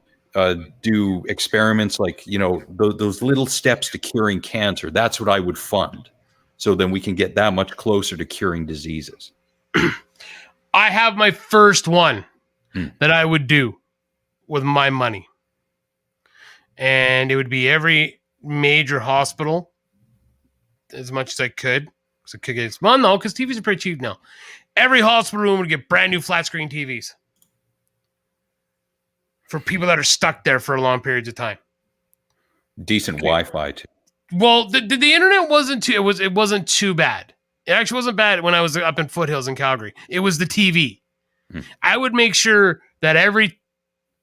do experiments like, those little steps to curing cancer. That's what I would fund. So then we can get that much closer to curing diseases. I have my first one that I would do with my money. And it would be every major hospital as much as I could. So I could get well, no, because TVs are pretty cheap now. Every hospital room would get brand new flat screen TVs for people that are stuck there for long periods of time. Decent Wi-Fi too. Well, the internet wasn't too. It wasn't too bad. It actually wasn't bad when I was up in Foothills in Calgary. It was the TV. I would make sure that every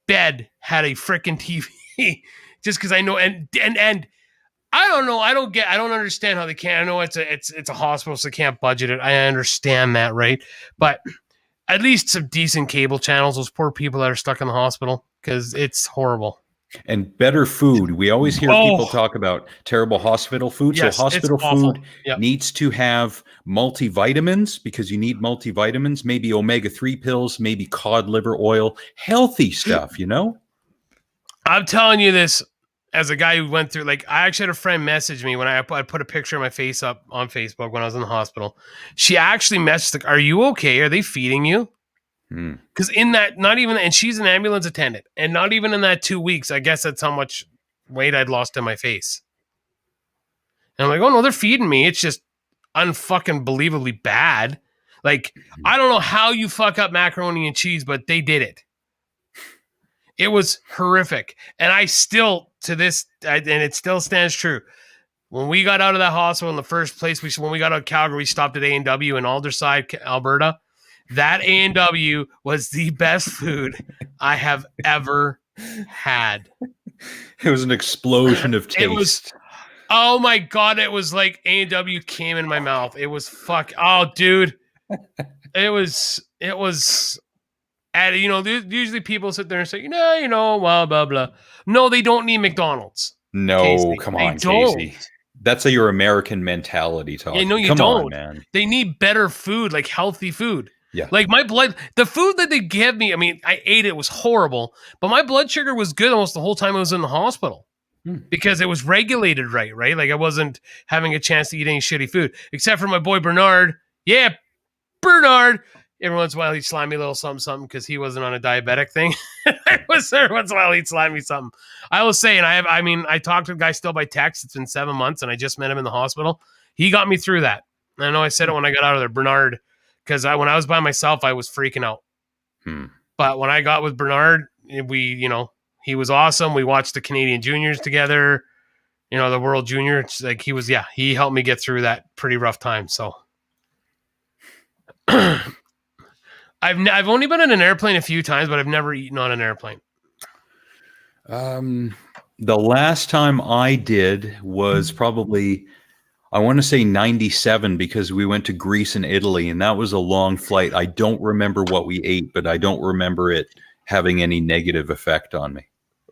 bed had a freaking TV. Just because I know, and I don't know, I don't understand how they can't. I know it's a hospital, so they can't budget it. I understand that, right? But at least some decent cable channels. Those poor people that are stuck in the hospital because it's horrible. And better food. We always hear people talk about terrible hospital food. Yes, so hospital food Yep. needs to have multivitamins because you need multivitamins. Maybe omega-3 pills. Maybe cod liver oil. Healthy stuff. I'm telling you this as a guy who went through, I actually had a friend message me when I put a picture of my face up on Facebook when I was in the hospital. She actually messaged, are you okay? Are they feeding you? Because in that, not even, and she's an ambulance attendant, and not even in that 2 weeks, I guess that's how much weight I'd lost in my face. And I'm like, oh no, they're feeding me. It's just unfucking believably bad. I don't know how you fuck up macaroni and cheese, but they did it. It was horrific. And I still, and it still stands true. When we got out of that hospital in the first place, when we got out of Calgary, we stopped at A&W in Aldersyde, Alberta. That A&W was the best food I have ever had. It was an explosion of taste. It was, oh my God, it was like A&W came in my mouth. It was oh dude. It was, and usually people sit there and say, blah, blah, blah. No, they don't need McDonald's. No, Casey. come on, Casey. That's your American mentality talk. Yeah, no, you come don't. On, man. They need better food, like healthy food. Yeah. My blood, the food that they gave me, I mean, I ate it, was horrible, but my blood sugar was good almost the whole time I was in the hospital because it was regulated right? I wasn't having a chance to eat any shitty food, except for my boy Bernard. Yeah, Bernard. every once in a while he'd slime me a little something because he wasn't on a diabetic thing. I was there once in a while he'd slime me something. I will say, and I talked to the guy still by text. It's been 7 months, and I just met him in the hospital. He got me through that. And I know I said it when I got out of there, Bernard, because when I was by myself, I was freaking out. But when I got with Bernard, he was awesome. We watched the Canadian Juniors together, the World Junior. It's like he helped me get through that pretty rough time. So I've only been in an airplane a few times, but I've never eaten on an airplane. The last time I did was probably, I want to say 97, because we went to Greece and Italy, and that was a long flight. I don't remember what we ate, but I don't remember it having any negative effect on me.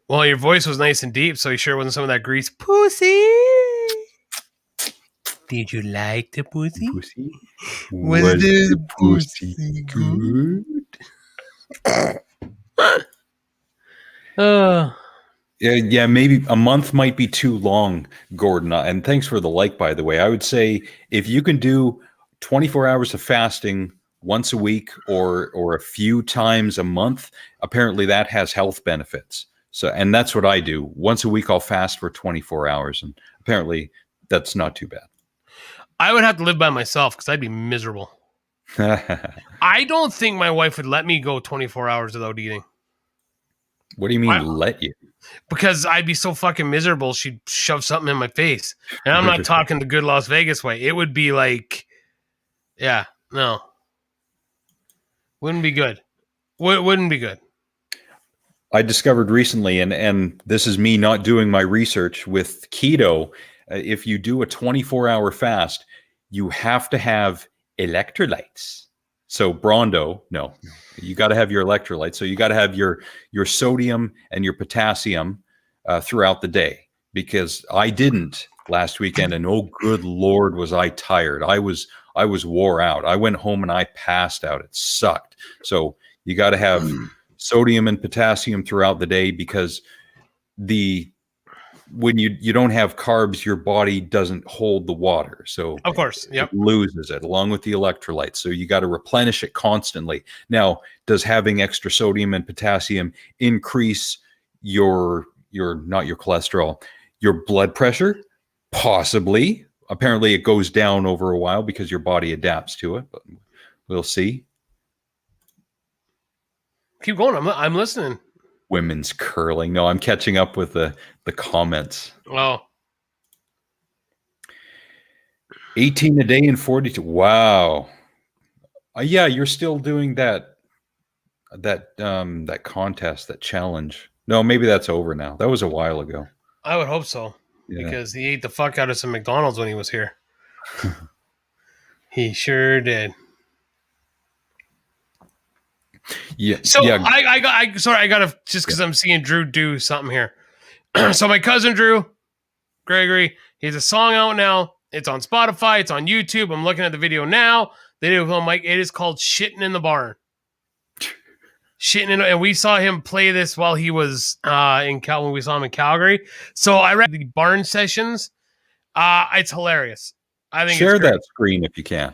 Well, your voice was nice and deep, so you sure wasn't some of that grease pussy. Did you like the pussy? Was the pussy good? Yeah, maybe a month might be too long, Gordon. And thanks for the like, by the way. I would say if you can do 24 hours of fasting once a week or a few times a month, apparently that has health benefits. So, and that's what I do. Once a week, I'll fast for 24 hours, and apparently that's not too bad. I would have to live by myself because I'd be miserable. I don't think my wife would let me go 24 hours without eating. What do you mean, let you? Because I'd be so fucking miserable, she'd shove something in my face. And I'm not talking the good Las Vegas way. It would be like, no. Wouldn't be good. Wouldn't be good. I discovered recently, and this is me not doing my research, with keto, if you do a 24-hour fast, you have to have electrolytes. So Brondo, no, you got to have your electrolytes. So you got to have your sodium and your potassium throughout the day, because I didn't last weekend, and oh, good Lord, was I tired. I was wore out. I went home and I passed out. It sucked. So you got to have sodium and potassium throughout the day, because when you don't have carbs, your body doesn't hold the water. So of course, yep, it loses it along with the electrolytes. So you got to replenish it constantly. Now, does having extra sodium and potassium increase your not your cholesterol, your blood pressure? Possibly. Apparently it goes down over a while because your body adapts to it, but we'll see. Keep going. I'm listening. Women's curling. No, I'm catching up with the comments. Oh. 18 a day and 42. Wow. Yeah, you're still doing that contest, that challenge. No, maybe that's over now. That was a while ago. I would hope so. Yeah. Because he ate the fuck out of some McDonald's when he was here. He sure did. Yeah. So yeah. I gotta, just because I'm seeing Drew do something here. So my cousin Drew Gregory, he has a song out now. It's on Spotify. It's on YouTube. I'm looking at the video now. They did it with him, Mike. It is called "Shitting in the Barn." And we saw him play this while he was when we saw him in Calgary. So I read the barn sessions. It's hilarious. I think share that screen if you can.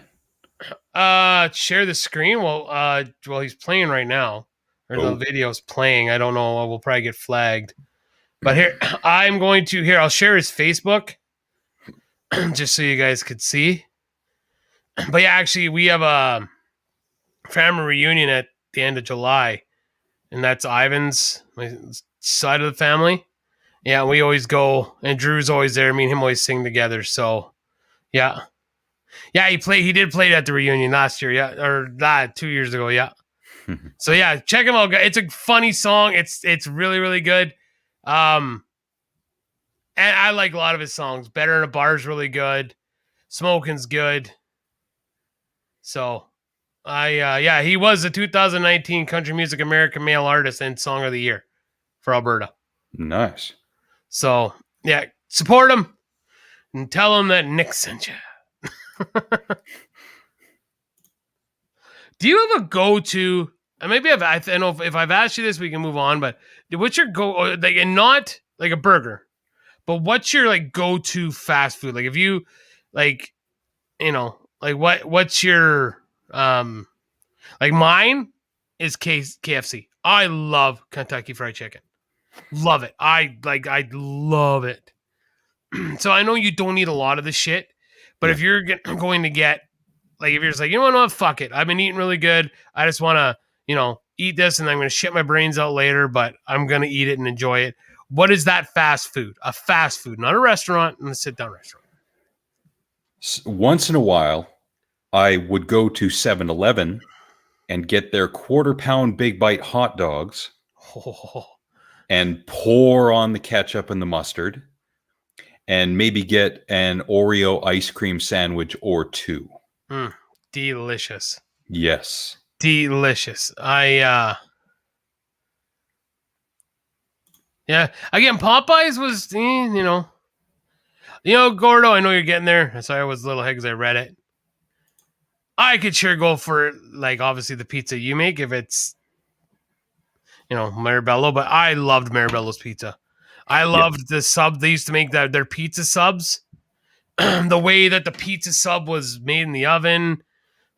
Share the screen. Well, he's playing right now, or the video's playing. I don't know. We'll probably get flagged. But here, I'll share his Facebook, just so you guys could see. But yeah, actually, we have a family reunion at the end of July, and that's Ivan's, my side of the family. Yeah, we always go, and Drew's always there. Me and him always sing together. So, yeah. Yeah, he did play at the reunion last year, yeah, or 2 years ago, yeah. So yeah, check him out. It's a funny song. It's really, really good. And I like a lot of his songs. Better in a Bar's really good. Smoking's good. So he was the 2019 Country Music American Male Artist and Song of the Year for Alberta. Nice. So yeah, support him and tell him that Nick sent you. Do you have a go-to? And maybe I don't know if I've asked you this, we can move on. But what's your and not like a burger, but what's your go-to fast food? Like if you what's your Like mine is KFC. I love Kentucky Fried Chicken. Love it. I love it. So I know you don't eat a lot of the shit, but if you're going to get, like, if you're just like, you know what, fuck it. I've been eating really good. I just want to, eat this and I'm going to shit my brains out later, but I'm going to eat it and enjoy it. What is that fast food? A fast food, not a restaurant, and a sit-down restaurant. Once in a while, I would go to 7-Eleven and get their quarter-pound big bite hot dogs and pour on the ketchup and the mustard and maybe get an Oreo ice cream sandwich or two. Delicious. Yes. Delicious. Yeah. Again, Popeyes was, Gordo, I know you're getting there. Sorry, I was a little ahead because I read it. I could sure go for, like, obviously the pizza you make if it's, Maribello, but I loved Maribello's pizza. I loved the sub. They used to make their pizza subs. The way that the pizza sub was made in the oven.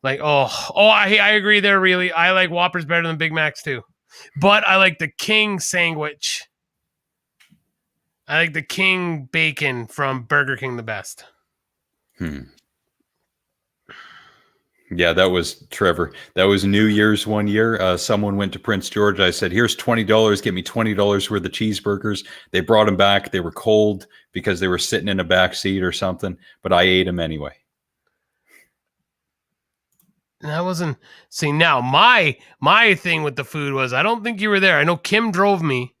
Like, I agree there, really. I like Whoppers better than Big Macs, too. But I like the King sandwich. I like the King bacon from Burger King the best. Yeah, that was Trevor. That was New Year's one year. Someone went to Prince George. I said, here's $20. Get me $20 worth of cheeseburgers. They brought them back. They were cold because they were sitting in a back seat or something, but I ate them anyway. And I wasn't... See, now, my thing with the food was, I don't think you were there. I know Kim drove me.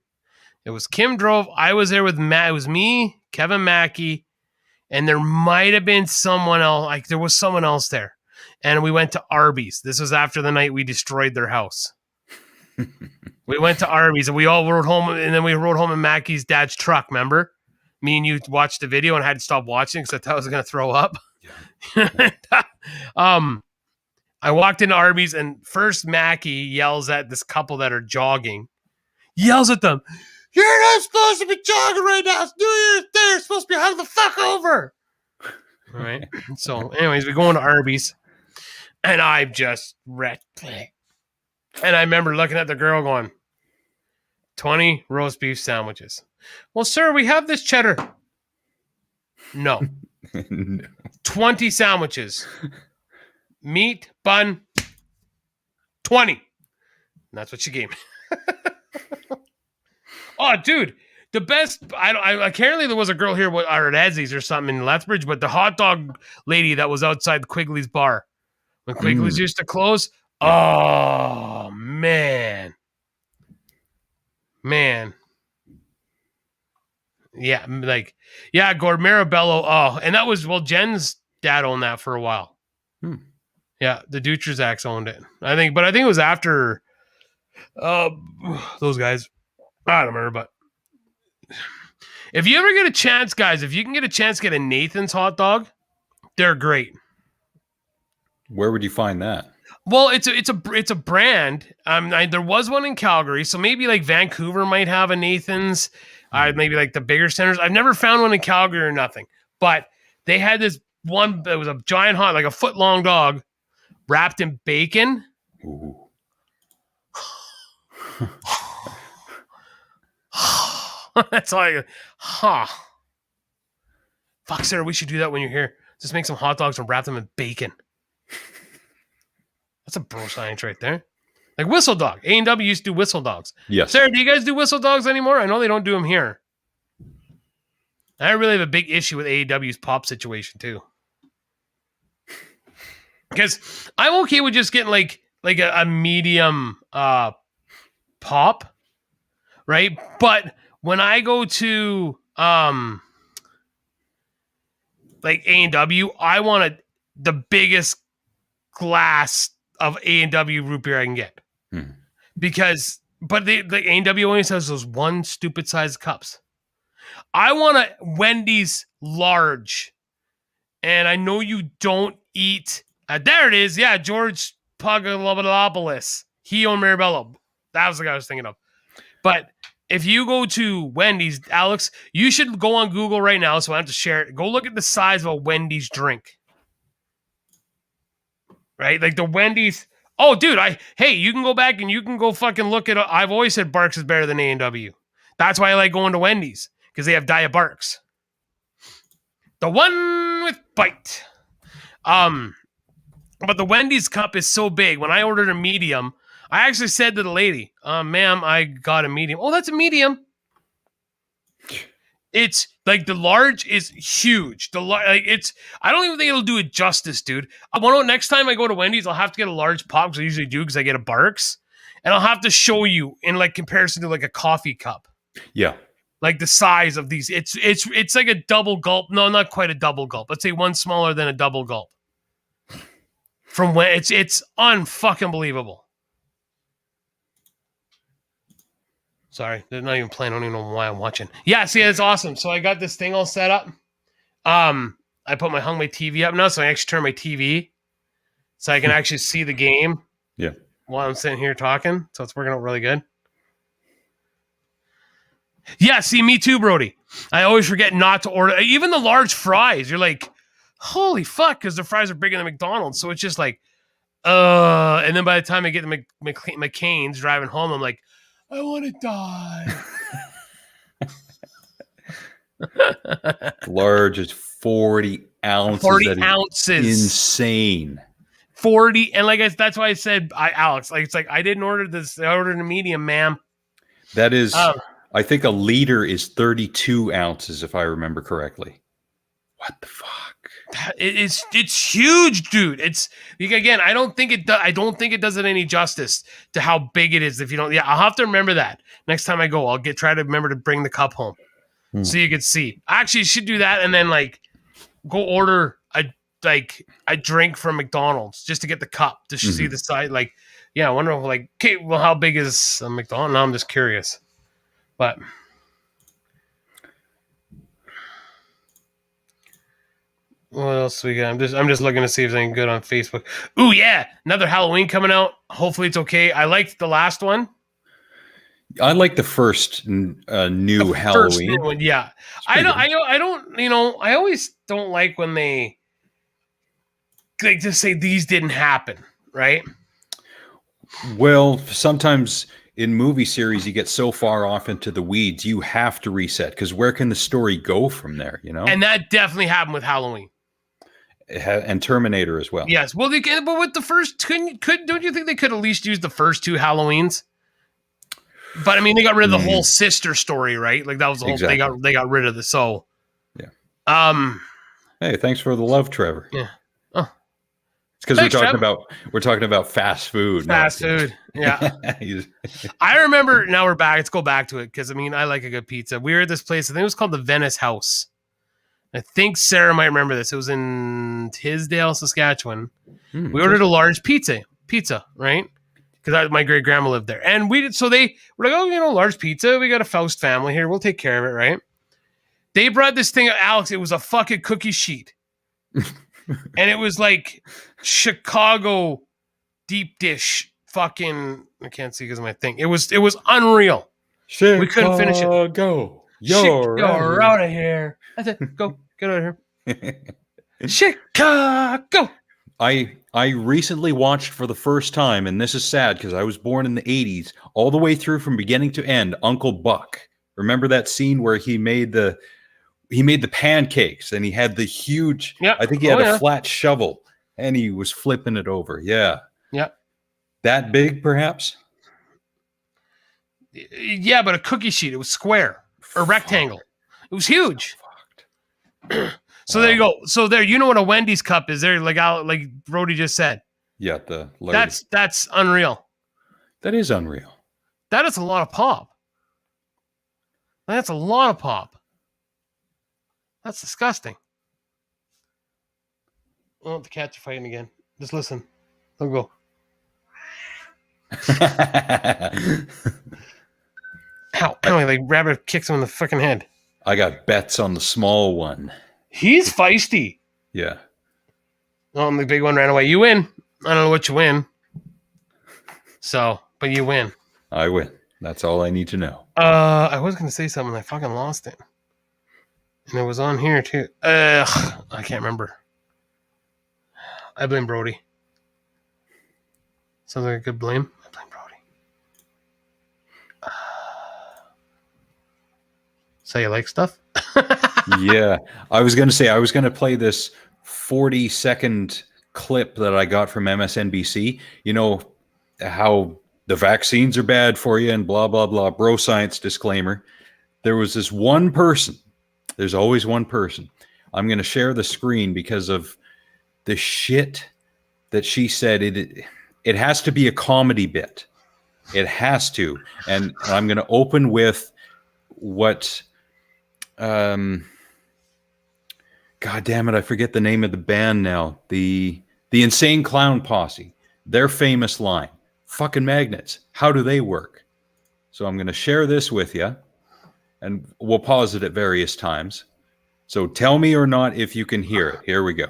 It was Kim drove. I was there with Matt. It was me, Kevin Mackey, and there might have been someone else. Like, there was someone else there. And we went to Arby's. This was after the night we destroyed their house. We went to Arby's and we all rode home. And then we rode home in Mackey's dad's truck, remember? Me and you watched the video and I had to stop watching because I thought I was going to throw up. Yeah. I walked into Arby's and first Mackey yells at this couple that are jogging. Yells at them. You're not supposed to be jogging right now. It's New Year's Day. You're supposed to be hung the fuck over. All right. So anyways, we go into Arby's. And I just wrecked it. And I remember looking at the girl going, 20 roast beef sandwiches. Well, sir, we have this cheddar. No. No. 20 sandwiches. Meat, bun, 20. And that's what she gave me. Oh, dude. The best, apparently there was a girl here or at Edsie's or something in Lethbridge, but the hot dog lady that was outside Quigley's bar. When Quigley's used to close, oh, man. Yeah, Gord Maribello. And that was, Jen's dad owned that for a while. Yeah, the Dutrazaks owned it. I think it was after those guys. I don't remember, but if you ever get a chance, guys, if you can get a chance to get a Nathan's hot dog, they're great. Where would you find that? Well, it's a brand. There was one in Calgary, so maybe like Vancouver might have a Nathan's. Maybe like the bigger centers. I've never found one in Calgary or nothing. But they had this one that was a giant hot, like a foot long dog, wrapped in bacon. Ooh. That's all. Fuck, Sarah, we should do that when you're here. Just make some hot dogs and wrap them in bacon. That's a bro science right there. Like whistle dog. A&W used to do whistle dogs. Yes. Sarah, do you guys do whistle dogs anymore? I know they don't do them here. I really have a big issue with A&W's pop situation too. Because I'm okay with just getting like a medium pop, right? But when I go to like A&W, I want the biggest glass of A&W root beer I can get. But the A&W always has those one stupid size cups. I want a Wendy's large. And I know you don't eat. There it is. Yeah, George Pagalopoulos. He owned Maribello. That was the guy I was thinking of. But if you go to Wendy's, Alex, you should go on Google right now so I have to share it. Go look at the size of a Wendy's drink. Right? Like the Wendy's Oh, dude, you can go back and you can go fucking look at. I've always said Barks is better than A&W. That's why I like going to Wendy's because they have Dia Barks, the one with bite. But the Wendy's cup is so big. When I ordered a medium, I actually said to the lady, "Ma'am, I got a medium." Oh, that's a medium. It's like the large is huge. I don't even think it'll do it justice, dude. I want to next time I go to Wendy's, I'll have to get a large pop because I usually do because I get a Barks, and I'll have to show you in like comparison to like a coffee cup. Yeah. Like the size of these, it's like a double gulp. No, not quite a double gulp. Let's say one smaller than a double gulp. From when it's unfucking believable. Sorry, they're not even playing. I don't even know why I'm watching. Yeah, see, it's awesome. So I got this thing all set up. I hung my TV up now, so I actually turn my TV so I can actually see the game. Yeah. While I'm sitting here talking, so it's working out really good. Yeah, see, me too, Brody. I always forget not to order even the large fries. You're like, holy fuck, because the fries are bigger than McDonald's. So it's just like, and then by the time I get to McCain's driving home, I'm like, I want to die. Large is 40 ounces. 40 ounces. Insane. 40. And that's why I said, Alex, like, it's like, I didn't order this. I ordered a medium, ma'am. That is, I think a liter is 32 ounces, if I remember correctly. What the fuck? It's huge, dude. It's again, I don't think it does it any justice to how big it is. If you don't, I'll have to remember that next time I go. I'll try to remember to bring the cup home so you can see. Actually, you should do that and then like go order a drink from McDonald's just to get the cup to see the size. Like, I wonder if okay, well, how big is a McDonald's? No, I'm just curious, but. What else we got? I'm just looking to see if there's anything good on Facebook. Ooh, yeah, another Halloween coming out. Hopefully it's okay. I liked the last one. I like the first new Halloween. First new one, yeah. I don't. I always don't like when they like just say these didn't happen, right? Well, sometimes in movie series you get so far off into the weeds, you have to reset because where can the story go from there? And that definitely happened with Halloween. And Terminator as well. Yes. Well, but with the first, don't you think they could at least use the first two Halloweens? But I mean, they got rid of the whole sister story, right? Like that was the whole. Exactly. They got rid of the so. Yeah. Hey, thanks for the love, Trevor. Yeah. Oh. It's because we're talking about fast food. Fast food. Yeah. I remember. Now we're back. Let's go back to it because I mean, I like a good pizza. We were at this place. I think it was called the Venice House. I think Sarah might remember this. It was in Tisdale, Saskatchewan. We ordered a large pizza, right? Because my great grandma lived there, and we did. So they were like, "Oh, large pizza. We got a Faust family here. We'll take care of it, right?" They brought this thing, Alex. It was a fucking cookie sheet, and it was like Chicago deep dish. Fucking, I can't see because of my thing. It was unreal. Chicago. We couldn't finish it. You're out of here. That's it. Go. Get out of here. Chicago. I recently watched for the first time, and this is sad because I was born in the 80s, all the way through from beginning to end, Uncle Buck. Remember that scene where he made the pancakes and he had the huge, I think he had a flat shovel and he was flipping it over. Yeah. Yeah. That big, perhaps? Yeah, but a cookie sheet. It was square or rectangle. It was huge. So there you go. So there, you know what a Wendy's cup is there, like Brody just said. Yeah, that's unreal. That is unreal. That is a lot of pop. That's a lot of pop. That's disgusting. Oh, the cats are fighting again. Just listen. They'll go. Ow, like rabbit kicks him in the fucking head. I got bets on the small one. He's feisty. Yeah. Oh, and the big one ran away. You win. I don't know what you win. So, but you win. I win. That's all I need to know. I was going to say something. I fucking lost it. And it was on here too. I can't remember. I blame Brody. Sounds like a good blame. I blame Brody. So you like stuff? Yeah, I was going to play this 40-second clip that I got from MSNBC. You know how the vaccines are bad for you and blah blah blah. Bro science disclaimer. There was this one person. There's always one person. I'm going to share the screen because of the shit that she said. It has to be a comedy bit. It has to. And I'm going to open with what God damn it, I forget the name of the band now. The Insane Clown Posse. Their famous line. Fucking magnets. How do they work? So I'm going to share this with you, and we'll pause it at various times. So tell me or not if you can hear it. Here we go.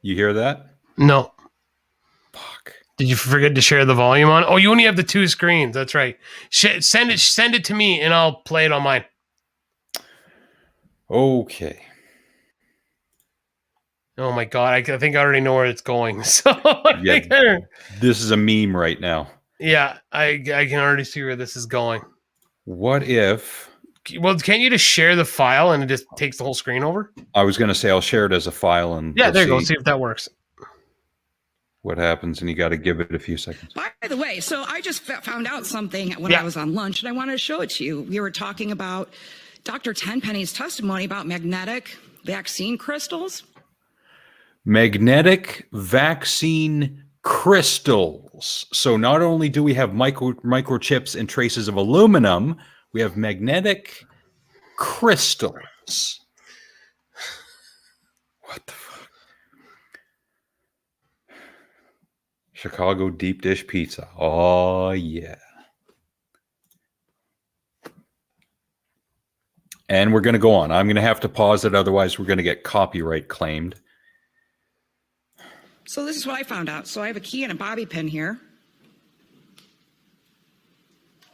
You hear that? No. Fuck. Did you forget to share the volume on? Oh, you only have the 2 screens. That's right. Send it to me, and I'll play it on mine. Okay. Oh my god, I think I already know where it's going. So Yeah, this is a meme right now. yeah, I can already see where this is going. What if... Well, can't you just share the file and it just takes the whole screen over? I was going to say I'll share it as a file and yeah, there you go. See if that works. What happens, and you got to give it a few seconds. By the way, so I just found out something when I was on lunch, and I wanted to show it to you. We were talking about Dr. Tenpenny's testimony about magnetic vaccine crystals. Magnetic vaccine crystals. So not only do we have microchips and traces of aluminum, we have magnetic crystals. What the fuck? Chicago deep dish pizza. Oh, yeah. And we're going to go on. I'm going to have to pause it. Otherwise, we're going to get copyright claimed. So this is what I found out. So I have a key and a bobby pin here.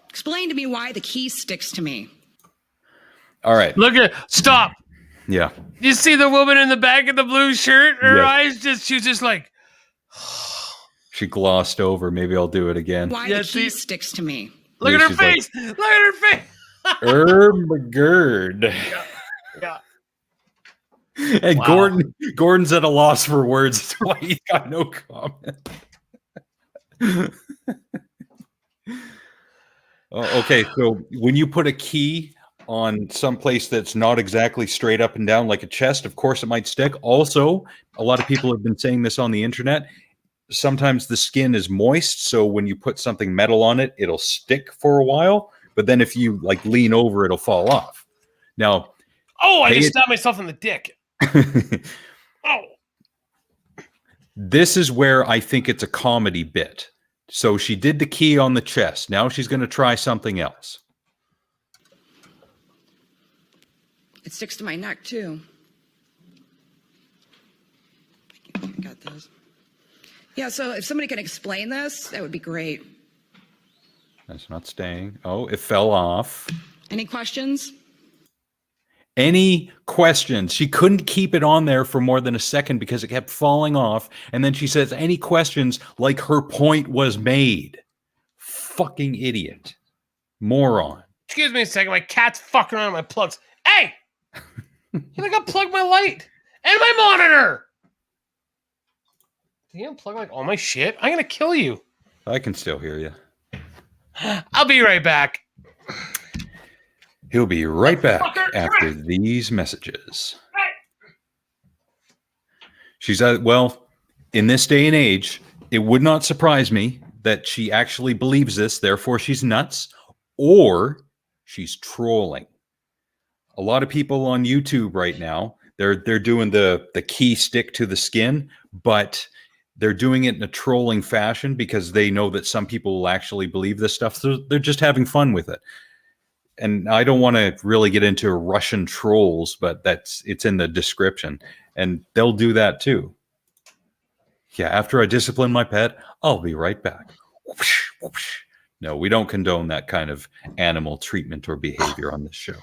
Explain to me why the key sticks to me. All right. Look at stop. Yeah. You see the woman in the back of the blue shirt? Her eyes she was just like she glossed over. Maybe I'll do it again. Why the key sticks to me. Look at her face. Like, look at her face. Ermagerd. Yeah. And Wow. Gordon's at a loss for words. That's why he's got no comment. Okay, so when you put a key on some place that's not exactly straight up and down like a chest, of course it might stick. Also, a lot of people have been saying this on the internet. Sometimes the skin is moist, so when you put something metal on it, it'll stick for a while. But then if you like lean over, it'll fall off. Now, I just stabbed myself in the dick. Oh. This is where I think it's a comedy bit. So she did the key on the chest. Now she's going to try something else. It sticks to my neck too. I got those. Yeah, so if somebody can explain this, that would be great. That's not staying. Oh, it fell off. Any questions? Any questions? She couldn't keep it on there for more than a second because it kept falling off. And then she says, any questions? Like her point was made. Fucking idiot. Moron. Excuse me a second. My cat's fucking around with my plugs. Hey! You think I plugged my light and my monitor? Do you unplug like all my shit? I'm gonna kill you. I can still hear you. I'll be right back. He'll be right back after these messages. She's well, in this day and age, it would not surprise me that she actually believes this, therefore she's nuts, or she's trolling. A lot of people on YouTube right now, they're doing the key stick to the skin, but they're doing it in a trolling fashion because they know that some people will actually believe this stuff. So they're just having fun with it. And I don't want to really get into Russian trolls, but it's in the description. And they'll do that too. Yeah, after I discipline my pet, I'll be right back. Whoosh, whoosh. No, we don't condone that kind of animal treatment or behavior on this show.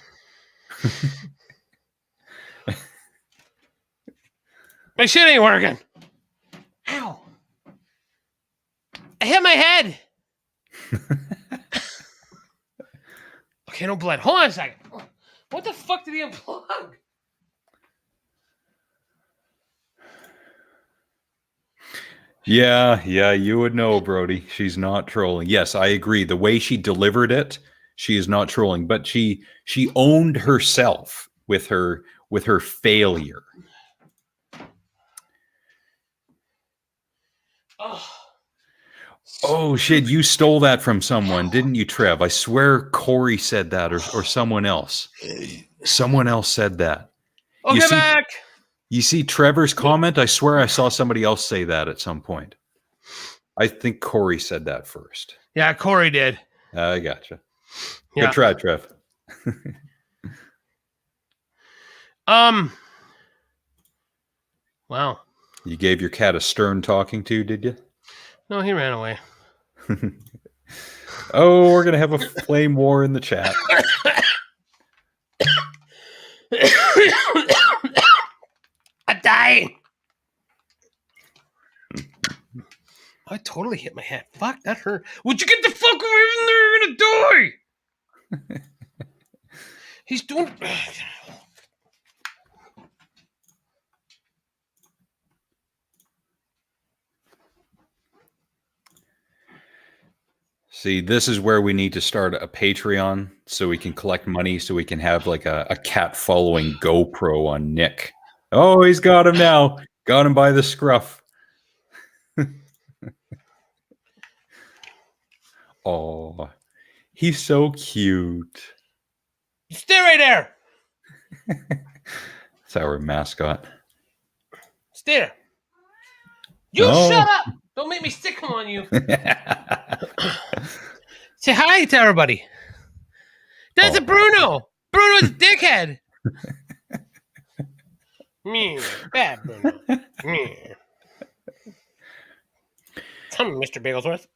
My shit ain't working. I hit my head. Okay, no blood. Hold on a second. What the fuck did he unplug? Yeah, you would know, Brody. She's not trolling. Yes, I agree. The way she delivered it, she is not trolling, but she owned herself with her failure. Oh shit, you stole that from someone, didn't you, Trev? I swear Corey said that or someone else. Someone else said that. Okay, back. You see Trevor's comment? I swear I saw somebody else say that at some point. I think Corey said that first. Yeah, Corey did. I gotcha. Yeah. Good try, Trev. Wow. You gave your cat a stern talking to, did you? No, he ran away. Oh, we're going to have a flame war in the chat. I'm dying. I totally hit my head. Fuck, that hurt. Would you get the fuck away from there? You're gonna die. He's doing... See, this is where we need to start a Patreon so we can collect money so we can have like a cat following GoPro on Nick. Oh, he's got him now. Got him by the scruff. Oh, he's so cute. Stay right there. That's our mascot. Stay there. You Oh. shut up. Don't make me stick him on you. Say hi to everybody. That's a Bruno. Bruno's a dickhead. Me, bad Bruno. Me. Tell me, Mr. Bagelsworth.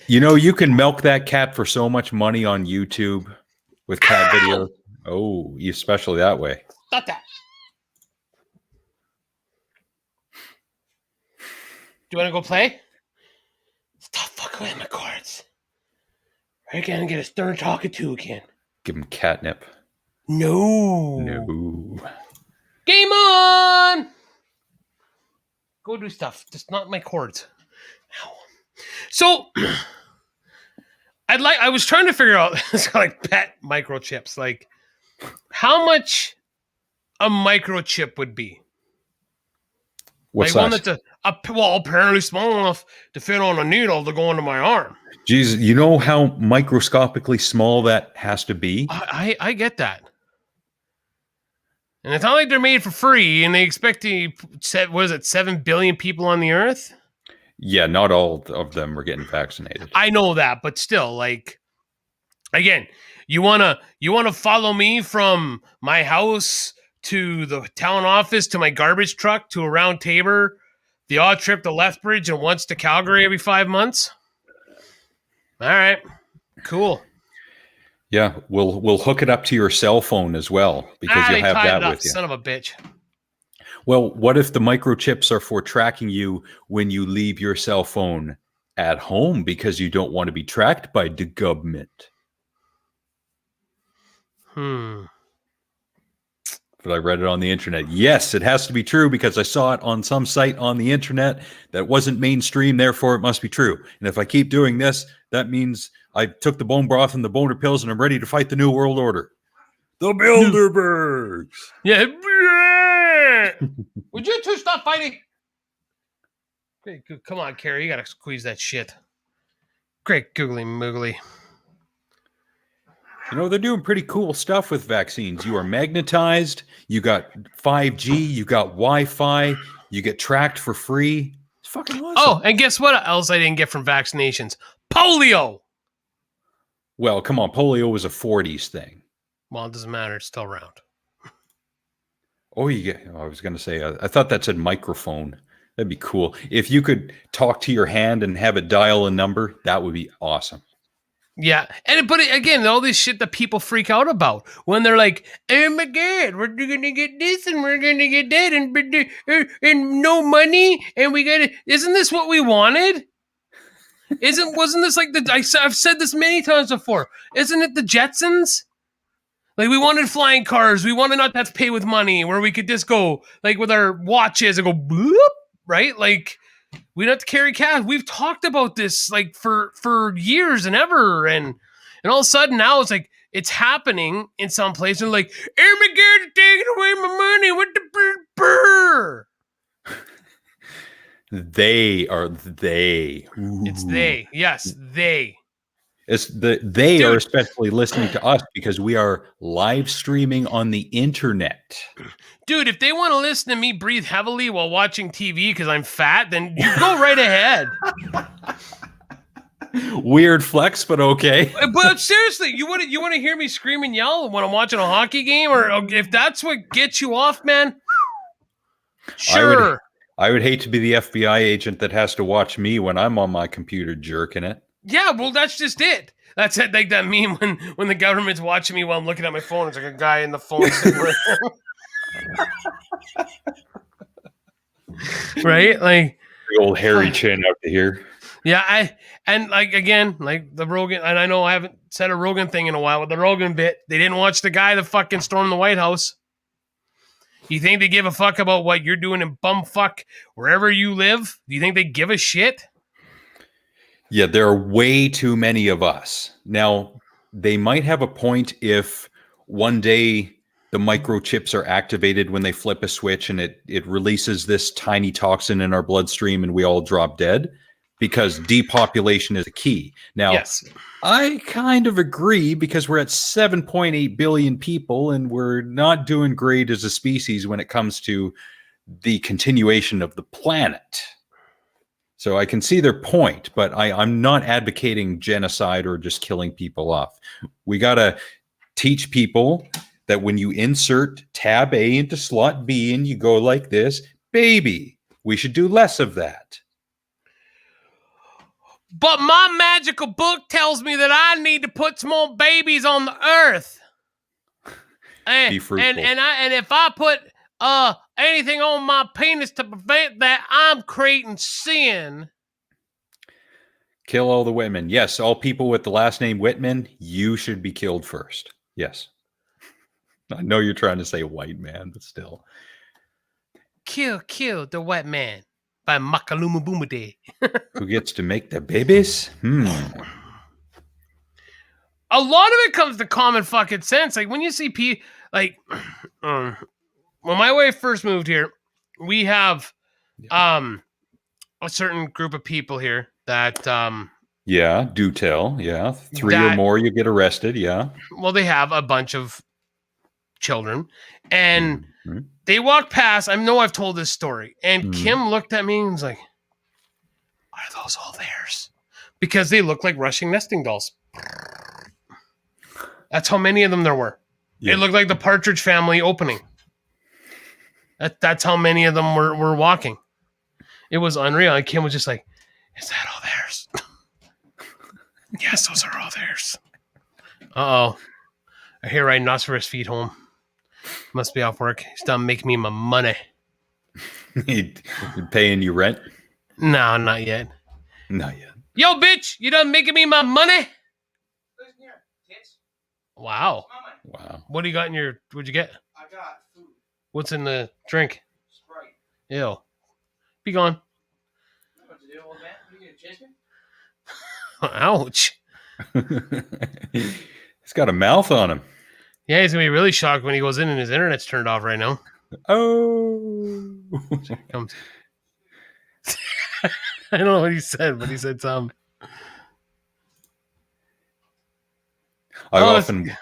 You know, you can milk that cat for so much money on YouTube with cat videos. Oh, especially that way. Stop that. Do you want to go play? Stop fucking with my cards. Are you gonna get a stern talking to again? Give him catnip. No. No. Game on! Go do stuff. Just not my cords. Ow. So I was trying to figure out it's like pet microchips. Like how much a microchip would be. What's like that? One that's well, apparently small enough to fit on a needle to go into my arm. Jesus, you know how microscopically small that has to be? I get that. And it's not like they're made for free and they expect to, what is it, 7 billion people on the earth? Yeah, not all of them are getting vaccinated. I know that, but still, like, again, you wanna follow me from my house to the town office to my garbage truck to around Tabor, the odd trip to Lethbridge and once to Calgary every 5 months? All right, cool. Yeah, we'll hook it up to your cell phone as well because you'll have that with you. Son of a bitch. Well, what if the microchips are for tracking you when you leave your cell phone at home because you don't want to be tracked by the government? But I read it on the internet. Yes, it has to be true because I saw it on some site on the internet that wasn't mainstream, therefore it must be true. And if I keep doing this, that means I took the bone broth and the boner pills and I'm ready to fight the New World Order. The Bilderbergs. Yeah. Would you two stop fighting? Great, come on, Carrie. You got to squeeze that shit. Great googly moogly. You know, they're doing pretty cool stuff with vaccines. You are magnetized. You got 5G. You got Wi-Fi. You get tracked for free. It's fucking awesome. Oh, and guess what else I didn't get from vaccinations? Polio. Well, come on. Polio was a 40s thing. Well, it doesn't matter. It's still around. Oh, I was going to say, I thought that said microphone. That'd be cool. If you could talk to your hand and have it dial a number, that would be awesome. Yeah. But again, all this shit that people freak out about when they're like, oh my God, we're going to get this and we're going to get that and no money. And we got to, isn't this what we wanted? Wasn't this like I've said this many times before. Isn't it the Jetsons? Like we wanted flying cars. We wanted not to have to pay with money, where we could just go like with our watches and go bloop, right? Like we don't have to carry cash. We've talked about this like for years and ever, and all of a sudden now it's like it's happening in some place and like Armageddon taking away my money. What the brr? They are they. It's they. Yes, they. They are especially listening to us because we are live streaming on the internet. Dude, if they want to listen to me breathe heavily while watching TV because I'm fat, then you go right ahead. Weird flex, but okay. But seriously, you want to hear me scream and yell when I'm watching a hockey game, or if that's what gets you off, man? Sure. I would hate to be the FBI agent that has to watch me when I'm on my computer jerking it. Yeah, well, that's just it. That's it. Like that meme when the government's watching me while I'm looking at my phone. It's like a guy in the phone. Right? Like the old hairy chin out to here. Yeah, again, like the Rogan, and I know I haven't said a Rogan thing in a while, but the Rogan bit, they didn't watch the guy that fucking stormed the White House. You think they give a fuck about what you're doing in bumfuck wherever you live? Do you think they give a shit? Yeah, there are way too many of us. Now, they might have a point if one day the microchips are activated when they flip a switch and it releases this tiny toxin in our bloodstream and we all drop dead, because depopulation is the key. Now, yes. I kind of agree, because we're at 7.8 billion people and we're not doing great as a species when it comes to the continuation of the planet. So I can see their point, but I'm not advocating genocide or just killing people off. We got to teach people that when you insert tab A into slot B and you go like this, baby, we should do less of that. But my magical book tells me that I need to put some more babies on the earth. Be fruitful. And if I put anything on my penis to prevent that, I'm creating sin. Kill all the Whitman. Yes, all people with the last name Whitman, you should be killed first. Yes. I know you're trying to say white man, but still. Kill the white man by Makaluma Boomade. Who gets to make the babies? A lot of it comes to common fucking sense. Like when you see when my wife first moved here, we have a certain group of people here that do tell. Yeah. 3 or more, you get arrested. Yeah. Well, they have a bunch of children and they walked past. I know I've told this story, and Kim looked at me and was like, "Are those all theirs?" Because they look like Russian nesting dolls. That's how many of them there were. Yeah. It looked like the Partridge Family opening. That's how many of them were walking. It was unreal. And Kim was just like, "Is that all theirs?" Yes, those are all theirs. Uh-oh. I hear rhinoceros feet home. Must be off work. He's done making me my money. He paying you rent? No, not yet. Not yet. Yo, bitch, you done making me my money? Wow. What do you got in your... What'd you get? I got food. What's in the drink? Sprite. Ew. Be gone. What to do, old man? Are you gonna chase me? Ouch. He's got a mouth on him. Yeah, he's going to be really shocked when he goes in and his internet's turned off right now. Oh. Comes. I don't know what he said, but he said something. I've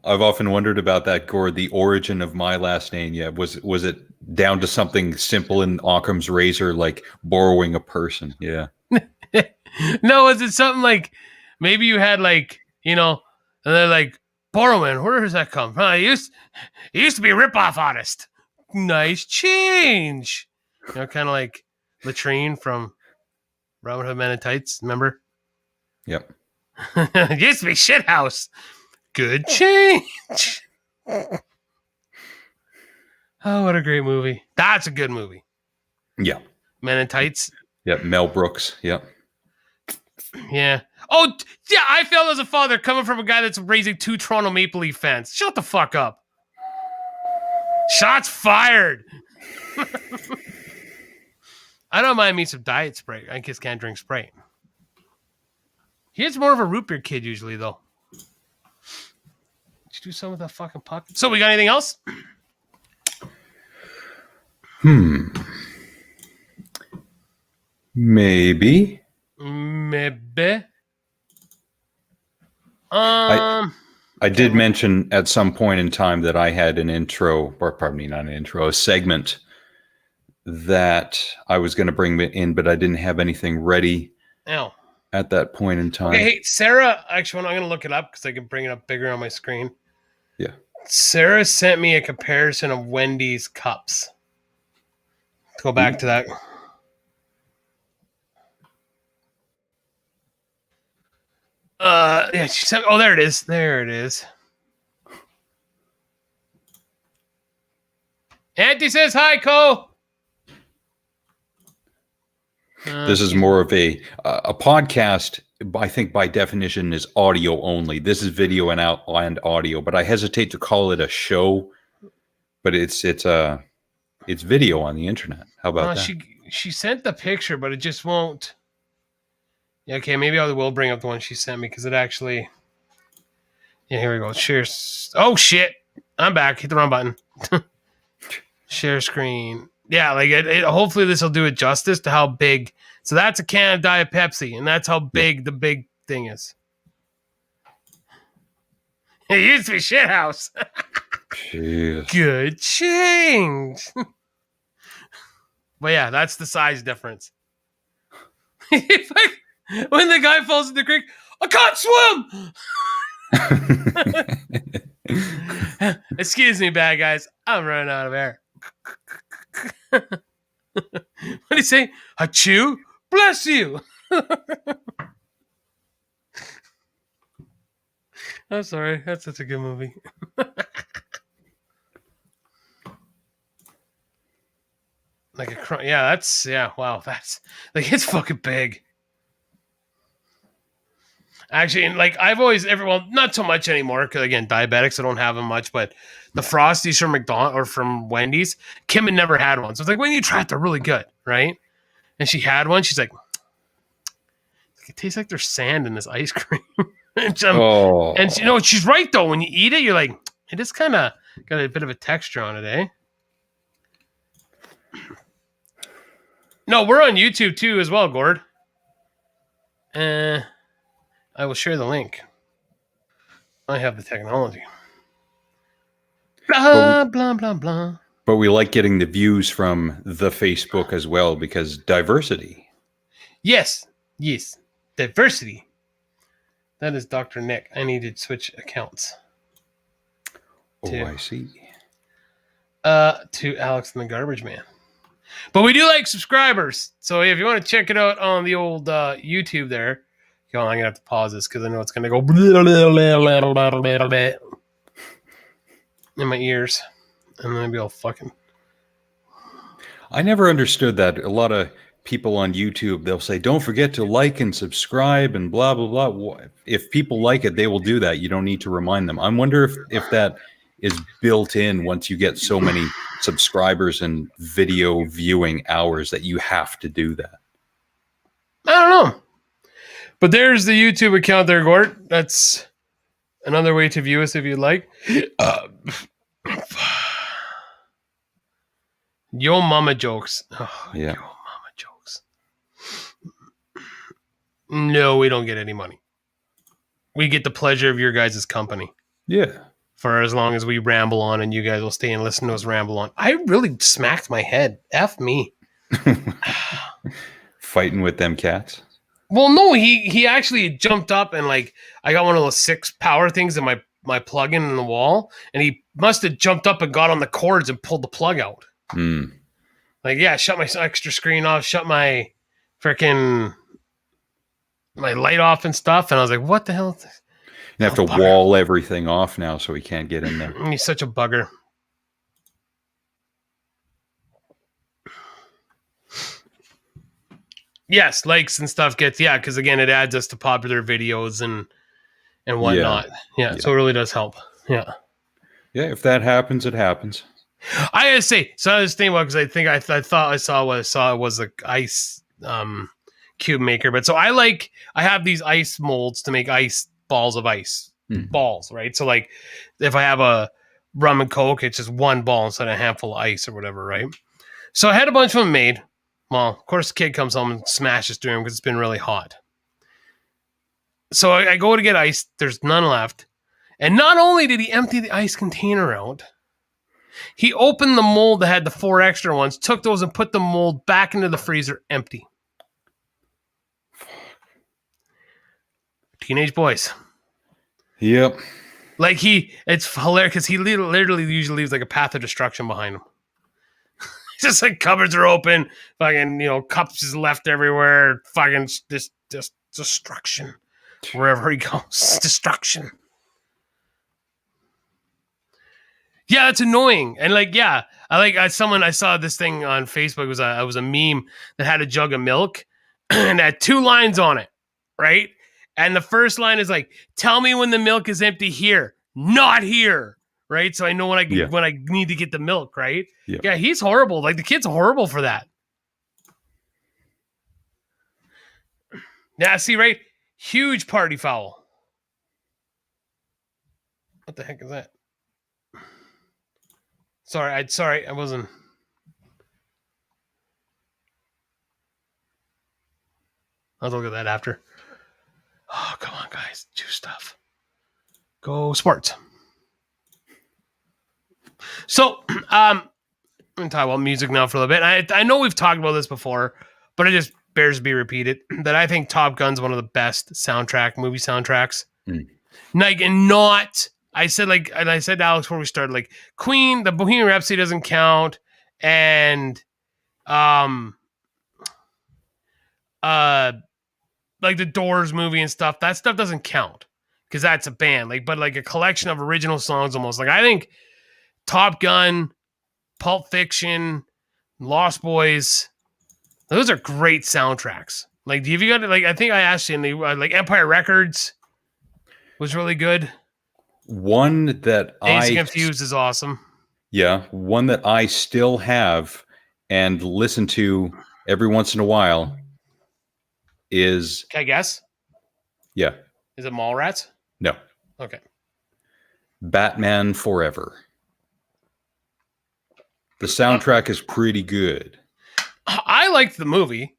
often wondered about that, Gord, the origin of my last name. Yeah, was it down to something simple in Occam's razor, like borrowing a person? Yeah. No, is it something like maybe you had like, and they're like, borrowing, where does that come from? It used to be rip-off artist. Nice change. Kind of like Latrine from Robin Hood Men in Tights, remember? Yep. It used to be shithouse. Good change. Oh, what a great movie. That's a good movie. Yeah. Men in Tights. Yeah, Mel Brooks. Yep. Yeah. Oh, yeah, I failed as a father coming from a guy that's raising 2 Toronto Maple Leaf fans. Shut the fuck up. Shots fired. I don't mind me some diet Sprite. I just can't drink Sprite. He's more of a root beer kid usually, though. Did you do something with that fucking puck? So, we got anything else? Maybe. Maybe. I did mention at some point in time that I had an intro, or pardon me, not an intro, a segment that I was going to bring in, but I didn't have anything ready at that point in time. Okay, hey, Sarah, actually, I'm going to look it up because I can bring it up bigger on my screen. Yeah. Sarah sent me a comparison of Wendy's cups. Let's go back to that. Yeah, she sent. Oh, there it is. There it is. Auntie says hi, Cole. This is more of a podcast. I think by definition is audio only. This is video and audio, but I hesitate to call it a show. But it's video on the internet. How about that? She sent the picture, but it just won't. Yeah, okay, maybe I will bring up the one she sent me because it actually. Yeah, here we go. Share. Oh shit! I'm back. Hit the wrong button. Share screen. Yeah, like it hopefully this will do it justice to how big. So that's a can of Diet Pepsi, and that's how big the big thing is. It used to be shit house. Jeez. Good change. But yeah, that's the size difference. When the guy falls in the creek, I can't swim. Excuse me, bad guys. I'm running out of air. What do you say? Achoo? Bless you. I'm sorry. That's such a good movie. Wow, that's like it's fucking big. Actually, and like I've always not so much anymore because again, diabetics, I don't have them much, but the Frosties from McDonald's or from Wendy's, Kim had never had one. So it's like, when you try it, they're really good, right? And she had one, she's like, it tastes like there's sand in this ice cream. And you know, she's right though. When you eat it, you're like, it is kind of got a bit of a texture on it, eh? No, we're on YouTube too as well, Gord. I will share the link. I have the technology. Blah, blah, blah, blah. But we like getting the views from the Facebook as well because diversity. Yes. Diversity. That is Dr. Nick. I need to switch accounts. I see. To Alex and the Garbage Man. But we do like subscribers. So if you want to check it out on the old YouTube there, I'm going to have to pause this because I know it's going to go in my ears. And then I'll be all fucking... I never understood that. A lot of people on YouTube, they'll say, don't forget to like and subscribe and blah, blah, blah. If people like it, they will do that. You don't need to remind them. I wonder if that is built in once you get so many subscribers and video viewing hours that you have to do that. I don't know. But there's the YouTube account there, Gort. That's another way to view us if you'd like. Yo mama jokes. Oh, yeah. Yo mama jokes. No, we don't get any money. We get the pleasure of your guys' company. Yeah. For as long as we ramble on and you guys will stay and listen to us ramble on. I really smacked my head. F me. Fighting with them cats? Well, no, he actually jumped up and like I got one of those 6 power things in my plug-in in the wall, and he must have jumped up and got on the cords and pulled the plug out. Like, yeah, shut my extra screen off, shut my freaking my light off and stuff, and I was like, what the hell? You have to wall everything off now so he can't get in there. He's such a bugger. Yes, likes and stuff gets, because again, it adds us to popular videos and whatnot. Yeah, so it really does help. Yeah. Yeah, if that happens, it happens. I gotta say, so I was thinking about, because I think I thought I saw what I saw was a ice cube maker, but so I have these ice molds to make ice balls of ice balls, right? So like if I have a rum and coke, it's just one ball instead of a handful of ice or whatever, right? So I had a bunch of them made. Well, of course, the kid comes home and smashes through them because it's been really hot. So I go to get ice. There's none left. And not only did he empty the ice container out, he opened the mold that had the 4 extra ones, took those and put the mold back into the freezer empty. Teenage boys. Yep. Like it's hilarious because he literally usually leaves like a path of destruction behind him. Just like cupboards are open, fucking, cups is left everywhere, fucking just destruction. Wherever he goes, destruction. Yeah, that's annoying. And I saw this thing on Facebook. It was a meme that had a jug of milk and had 2 lines on it, right? And the first line is like, "Tell me when the milk is empty here, not here." Right? So I know when I need to get the milk, right? Yeah, he's horrible. Like the kid's horrible for that. Yeah, see, right? Huge party foul. What the heck is that? Sorry, I wasn't. I'll look at that after. Oh, come on, guys. Do stuff. Go sports. So, I'm going to talk about music now for a little bit. I know we've talked about this before, but it just bears to be repeated, that I think Top Gun's one of the best movie soundtracks. I said to Alex before we started, like Queen, the Bohemian Rhapsody doesn't count, and like the Doors movie and stuff, that stuff doesn't count because that's a band. But a collection of original songs almost. Like I think Top Gun, Pulp Fiction, Lost Boys, those are great soundtracks. Like, have you got I think I asked you, and Empire Records was really good. One that Dazed and Confused is awesome. Yeah, one that I still have and listen to every once in a while is... Can I guess? Yeah. Is it Mallrats? No. Okay. Batman Forever. The soundtrack is pretty good. I liked the movie.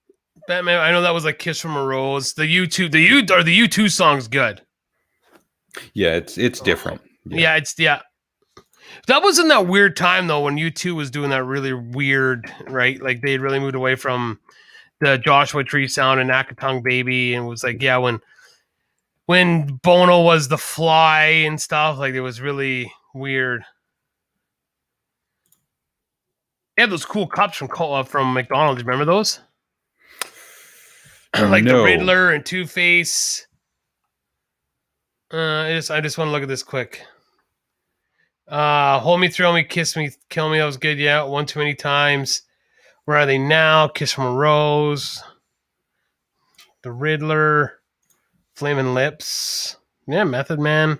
Batman, I know that was like Kiss from a Rose. The U2 song's good. Yeah, it's different. Yeah, that was in that weird time though when U2 was doing that really weird, right? Like they really moved away from the Joshua Tree sound and Akatung Baby, and it was like, yeah, when Bono was the Fly and stuff, like it was really weird. They had those cool cups from McDonald's. Remember those? Like the Riddler and Two-Face. I just want to look at this quick. Hold Me, Thrill Me, Kiss Me, Kill Me. That was good. Yeah, One Too Many Times. Where Are They Now? Kiss from a Rose. The Riddler. Flamin' Lips. Yeah, Method Man.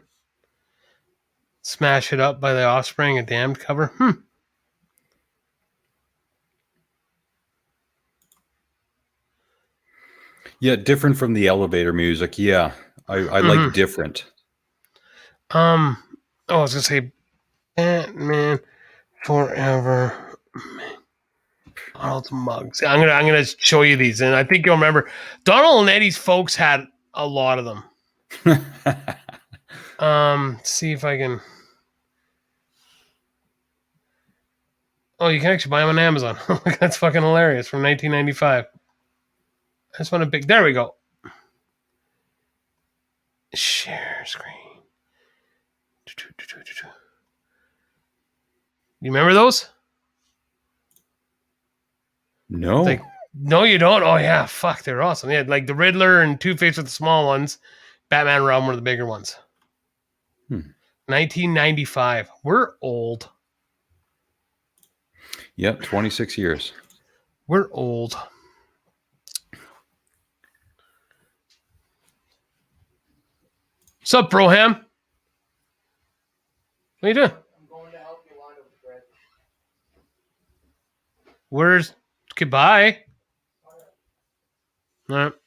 Smash It Up by The Offspring. A Damned cover. Yeah, different from the elevator music. Yeah, I like different. I was gonna say Batman Forever. Donald's mugs. I'm gonna show you these, and I think you'll remember. Donald and Eddie's folks had a lot of them. See if I can. Oh, you can actually buy them on Amazon. That's fucking hilarious. From 1995. I just want to pick. There we go. Share screen. You remember those? No. No, you don't? Oh, yeah. Fuck, they're awesome. Yeah, like the Riddler and Two-Face with the small ones. Batman and Robin were the bigger ones. 1995. We're old. Yep, 26 years. We're old. What's up, Broham? What are you doing? I'm going to help Yolanda with bread. Where's goodbye?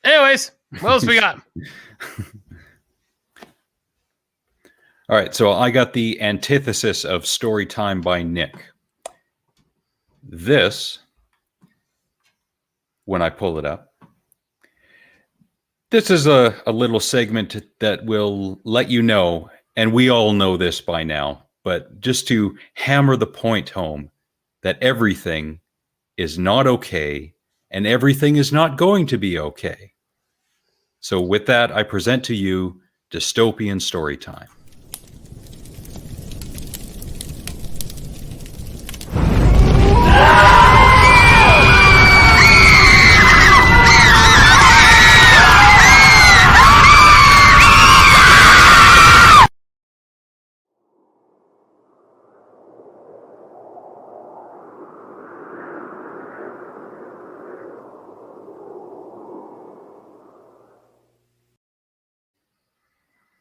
Anyways, what else we got? All right, so I got the antithesis of story time by Nick. This, when I pull it up, this is a little segment that will let you know, and we all know this by now, but just to hammer the point home that everything is not okay and everything is not going to be okay. So with that, I present to you dystopian story time.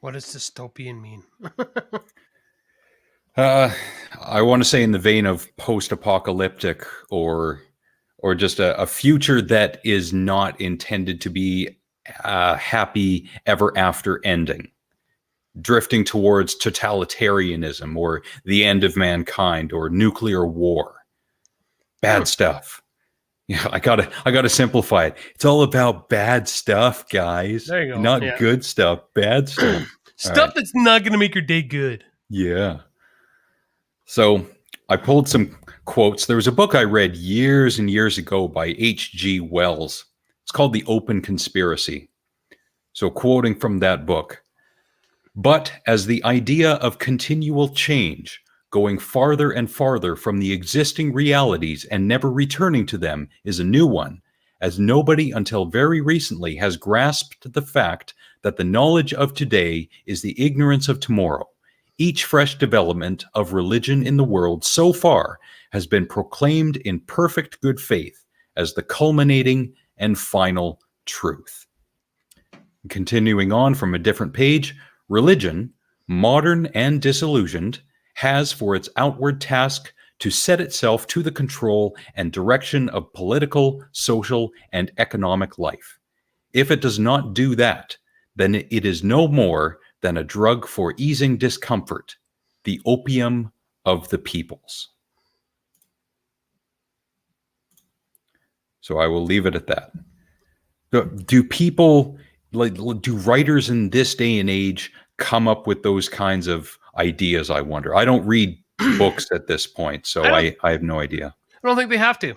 What does dystopian mean? I want to say in the vein of post-apocalyptic or just a future that is not intended to be a happy ever after ending, drifting towards totalitarianism or the end of mankind or nuclear war. Bad stuff. Yeah, I gotta simplify it. It's all about bad stuff, guys. There you go. Not Yeah. good stuff, bad stuff. Stuff right. that's not going to make your day good. Yeah. So I pulled some quotes. There was a book I read years and years ago by H.G. Wells. It's called The Open Conspiracy. So quoting from that book, but as the idea of continual change, going farther and farther from the existing realities and never returning to them, is a new one, as nobody until very recently has grasped the fact that the knowledge of today is the ignorance of tomorrow. Each fresh development of religion in the world so far has been proclaimed in perfect good faith as the culminating and final truth. Continuing on from a different page, religion, modern and disillusioned, has for its outward task to set itself to the control and direction of political, social, and economic life. If it does not do that, then it is no more than a drug for easing discomfort, the opium of the peoples. So I will leave it at that. Do people, do writers in this day and age come up with those kinds of ideas, I wonder? I don't read books at this point, so I have no idea. I don't think they have to.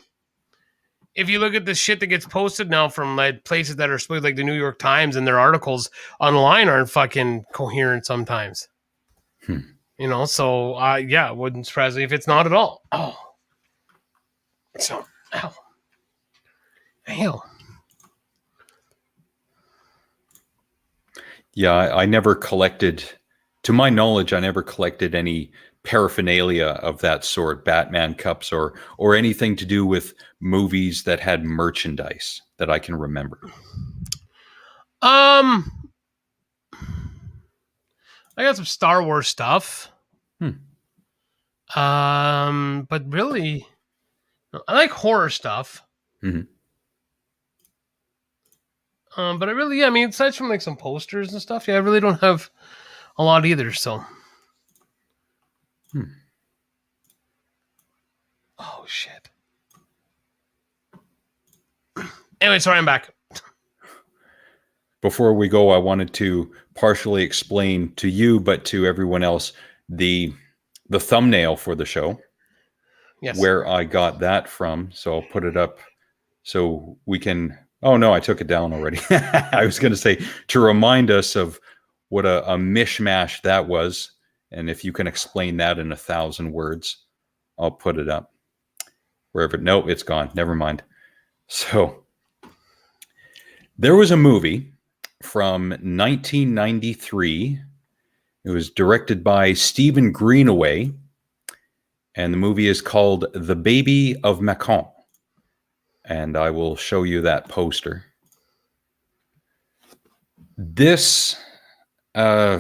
If you look at the shit that gets posted now from like places that are supposed like the New York Times, and their articles online aren't fucking coherent sometimes. You know, so yeah, it wouldn't surprise me if it's not at all. Oh. So, ow. Hell. Yeah, I never collected, to my knowledge, I never collected any paraphernalia of that sort, Batman cups or anything to do with movies that had merchandise that I can remember. I got some Star Wars stuff. But really, I like horror stuff. Mm-hmm. But I really, yeah, I mean, aside from like some posters and stuff, yeah, I really don't have a lot either. So, oh shit. Anyway, sorry, I'm back. Before we go, I wanted to partially explain to you, but to everyone else, the thumbnail for the show. Yes. Where I got that from. So I'll put it up so we can. Oh no, I took it down already. I was going to say to remind us of what a mishmash that was, and if you can explain that in 1,000 words, I'll put it up. Wherever. No, it's gone. Never mind. So there was a movie from 1993. It was directed by Stephen Greenaway, and the movie is called The Baby of Macon. And I will show you that poster. This Uh,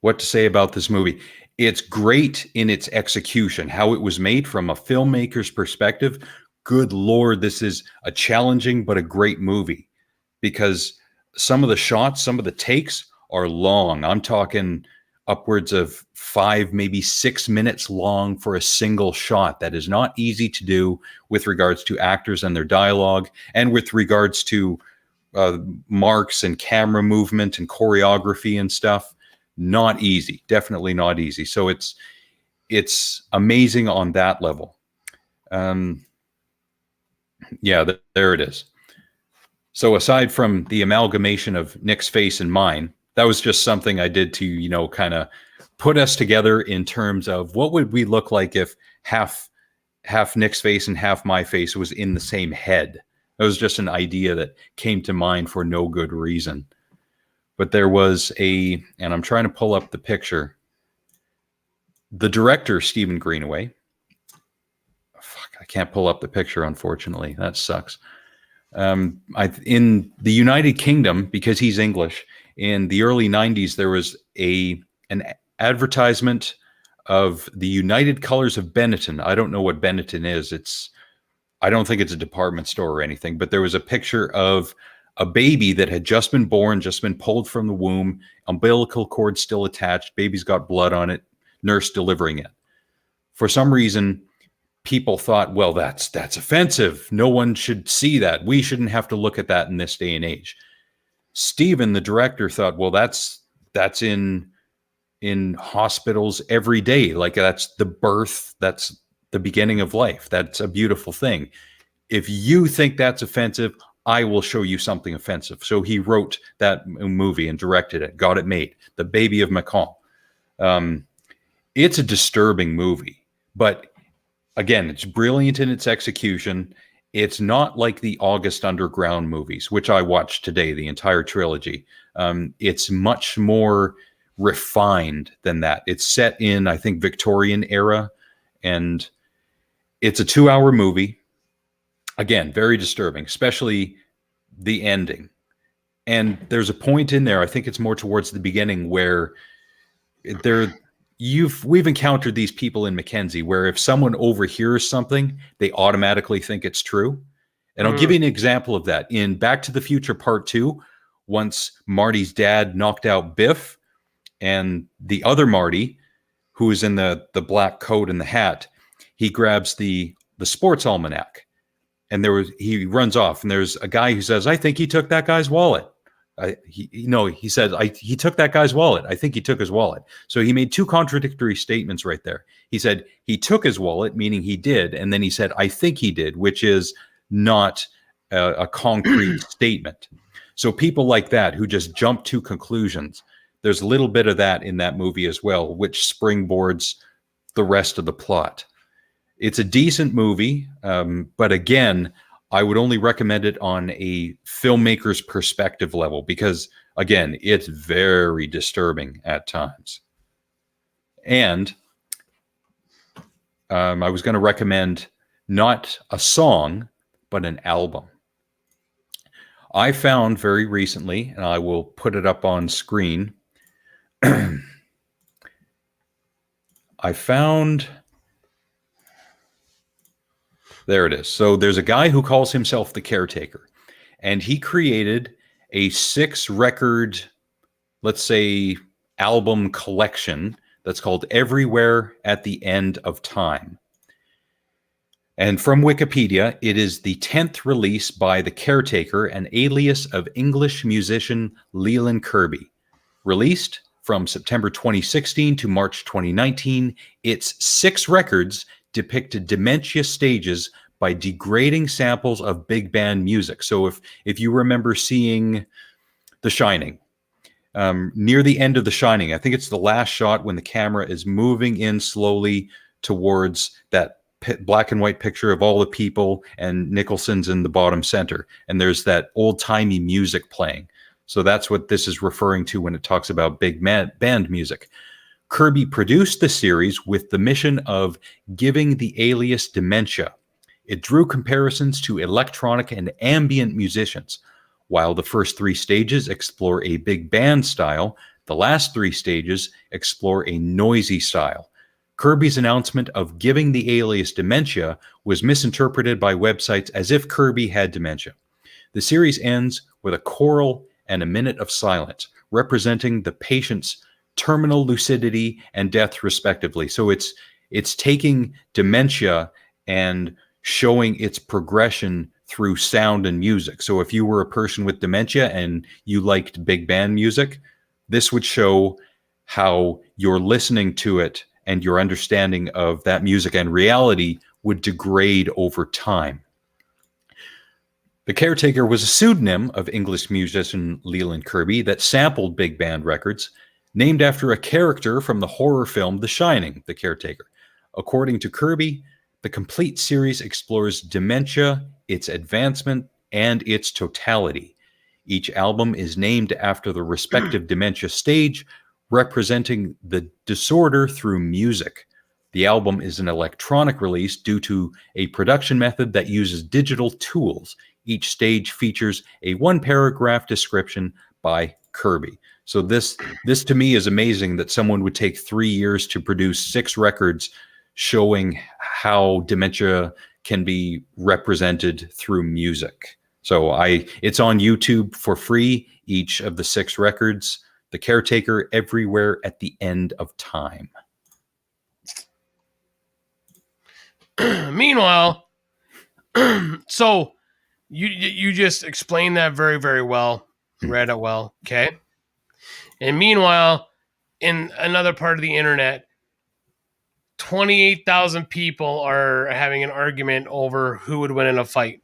what to say about this movie? It's great in its execution, how it was made from a filmmaker's perspective. Good Lord, this is a challenging but a great movie because some of the shots, some of the takes are long. I'm talking upwards of 5, maybe 6 minutes long for a single shot. That is not easy to do with regards to actors and their dialogue, and with regards to marks and camera movement and choreography and stuff. Not easy, definitely not easy. So it's amazing on that level. Yeah, there it is. So aside from the amalgamation of Nick's face and mine, that was just something I did to, kind of put us together in terms of what would we look like if half Nick's face and half my face was in the same head. That was just an idea that came to mind for no good reason. But there was and I'm trying to pull up the picture. The director, Stephen Greenaway. Fuck, I can't pull up the picture, unfortunately. That sucks. In the United Kingdom, because he's English, in the early 90s, there was an advertisement of the United Colors of Benetton. I don't know what Benetton is. I don't think it's a department store or anything, but there was a picture of a baby that had just been born, just been pulled from the womb, umbilical cord still attached, baby's got blood on it, nurse delivering it. For some reason, people thought, well, that's offensive. No one should see that. We shouldn't have to look at that in this day and age. Stephen, the director, thought, well, that's in hospitals every day. Like, that's the birth, that's the beginning of life. That's a beautiful thing. If you think that's offensive, I will show you something offensive. So he wrote that movie and directed it, got it made, The Baby of Macomb. It's a disturbing movie, but again, it's brilliant in its execution. It's not like the August Underground movies, which I watched today, the entire trilogy. It's much more refined than that. It's set in, I think, Victorian era, and it's a 2-hour movie. Again, very disturbing, especially the ending. And there's a point in there, I think it's more towards the beginning, where we've encountered these people in Mackenzie where if someone overhears something, they automatically think it's true. And I'll give you an example of that. In Back to the Future Part 2, once Marty's dad knocked out Biff, and the other Marty, who is in the black coat and the hat, he grabs the sports almanac. And he runs off, and there's a guy who says, I think he took that guy's wallet. He said, he took that guy's wallet. I think he took his wallet. So he made two contradictory statements right there. He said he took his wallet, meaning he did. And then he said, I think he did, which is not a concrete statement. So people like that who just jump to conclusions, there's a little bit of that in that movie as well, which springboards the rest of the plot. It's a decent movie, but again, I would only recommend it on a filmmaker's perspective level because, again, it's very disturbing at times. And I was going to recommend not a song, but an album. I found very recently, and I will put it up on screen, I found... There it is. So there's a guy who calls himself the Caretaker, and he created a 6-record, let's say, album collection that's called Everywhere at the End of Time. And from Wikipedia, it is the 10th release by the Caretaker, an alias of English musician Leland Kirby. Released from September 2016 to March 2019, its 6 records depicted dementia stages by degrading samples of big band music. So if you remember seeing The Shining, near the end of The Shining, I think it's the last shot when the camera is moving in slowly towards that black and white picture of all the people, and Nicholson's in the bottom center, and there's that old-timey music playing. So that's what this is referring to when it talks about big band music. Kirby produced the series with the mission of giving the alias dementia. It drew comparisons to electronic and ambient musicians. While the first 3 stages explore a big band style, the last 3 stages explore a noisy style. Kirby's announcement of giving the alias dementia was misinterpreted by websites as if Kirby had dementia. The series ends with a choral and a minute of silence, representing the patient's terminal lucidity and death, respectively. So it's taking dementia and showing its progression through sound and music. So if you were a person with dementia and you liked big band music, this would show how your listening to it and your understanding of that music and reality would degrade over time. The Caretaker was a pseudonym of English musician Leland Kirby that sampled big band records, named after a character from the horror film The Shining, The Caretaker. According to Kirby, the complete series explores dementia, its advancement, and its totality. Each album is named after the respective dementia stage, representing the disorder through music. The album is an electronic release due to a production method that uses digital tools. Each stage features a 1-paragraph description by Kirby. So this to me is amazing that someone would take 3 years to produce 6 records showing how dementia can be represented through music. So it's on YouTube for free, each of the 6 records. The Caretaker, Everywhere at the End of Time. Meanwhile, so you just explained that very, very well, read it well, okay? And meanwhile, in another part of the internet, 28,000 people are having an argument over who would win in a fight,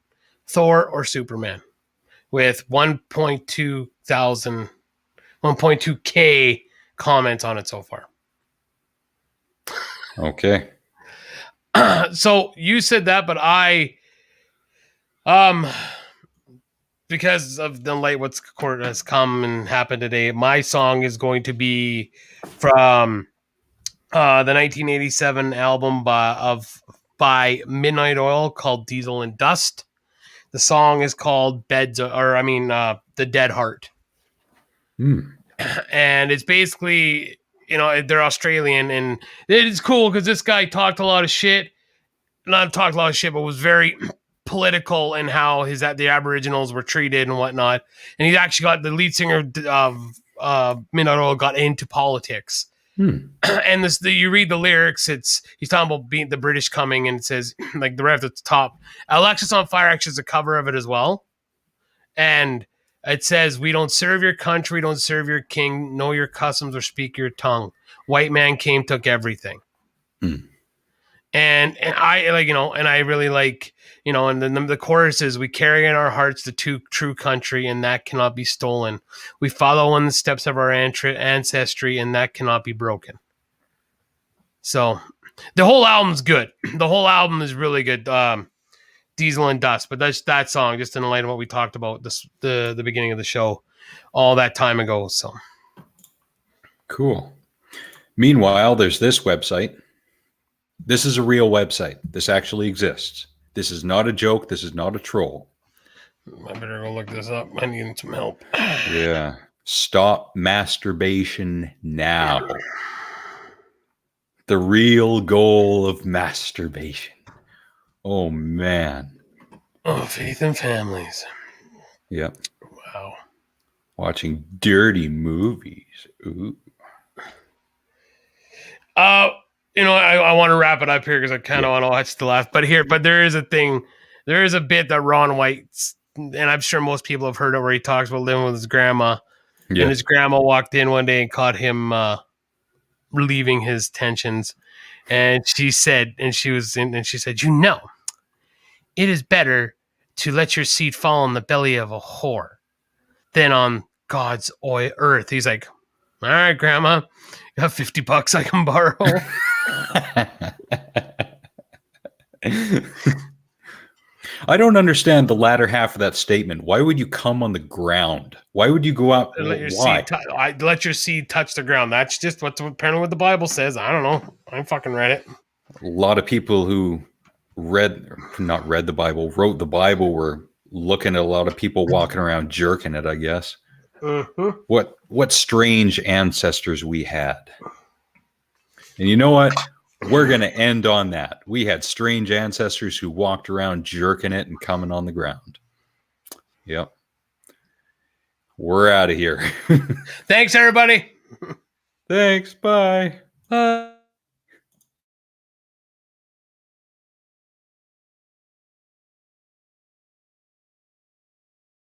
Thor or Superman, with 1.2K comments on it so far. Okay. So you said that, but because of the late what's court has come and happened today, my song is going to be from the 1987 album by Midnight Oil called Diesel and Dust. The song is called The Dead Heart. And it's basically, they're Australian, and it's cool because this guy talked a lot of shit. Not talked a lot of shit, but was very political in how the Aboriginals were treated and whatnot. And he's actually got the lead singer of Midnight Oil got into politics. And you read the lyrics, he's talking about being the British coming, and it says, like the right at the top, Alexis on Fire actually is a cover of it as well. And it says, we don't serve your country, don't serve your king, know your customs or speak your tongue. White man came, took everything. And I like, and I really like, and then the chorus is, we carry in our hearts the true country, and that cannot be stolen. We follow in the steps of our ancestry, and that cannot be broken. So the whole album's good. The whole album is really good. Diesel and Dust, but that's that song, just in the light of what we talked about the beginning of the show all that time ago. So cool. Meanwhile, there's this website. This is a real website. This actually exists. This is not a joke. This is not a troll. I better go look this up. I need some help. Yeah. Stop masturbation now. The real goal of masturbation. Oh, man. Oh, Faith and Families. Yep. Wow. Watching dirty movies. Ooh. I want to wrap it up here because I kind of want to watch the last. But there is a bit that Ron White's, and I'm sure most people have heard it, where he talks about living with his grandma. Yeah. And his grandma walked in one day and caught him relieving his tensions. And she said, it is better to let your seed fall on the belly of a whore than on God's earth. He's like, all right, Grandma, you got $50 I can borrow. I don't understand the latter half of that statement. Why would you come on the ground? Why would you go out? Let your seed touch the ground. That's just apparently what the Bible says. I don't know. I fucking read it. A lot of people who wrote the Bible were looking at a lot of people walking around jerking it, I guess. Mhm. What strange ancestors we had. And you know what? We're going to end on that. We had strange ancestors who walked around jerking it and coming on the ground. Yep. We're out of here. Thanks, everybody. Thanks. Bye.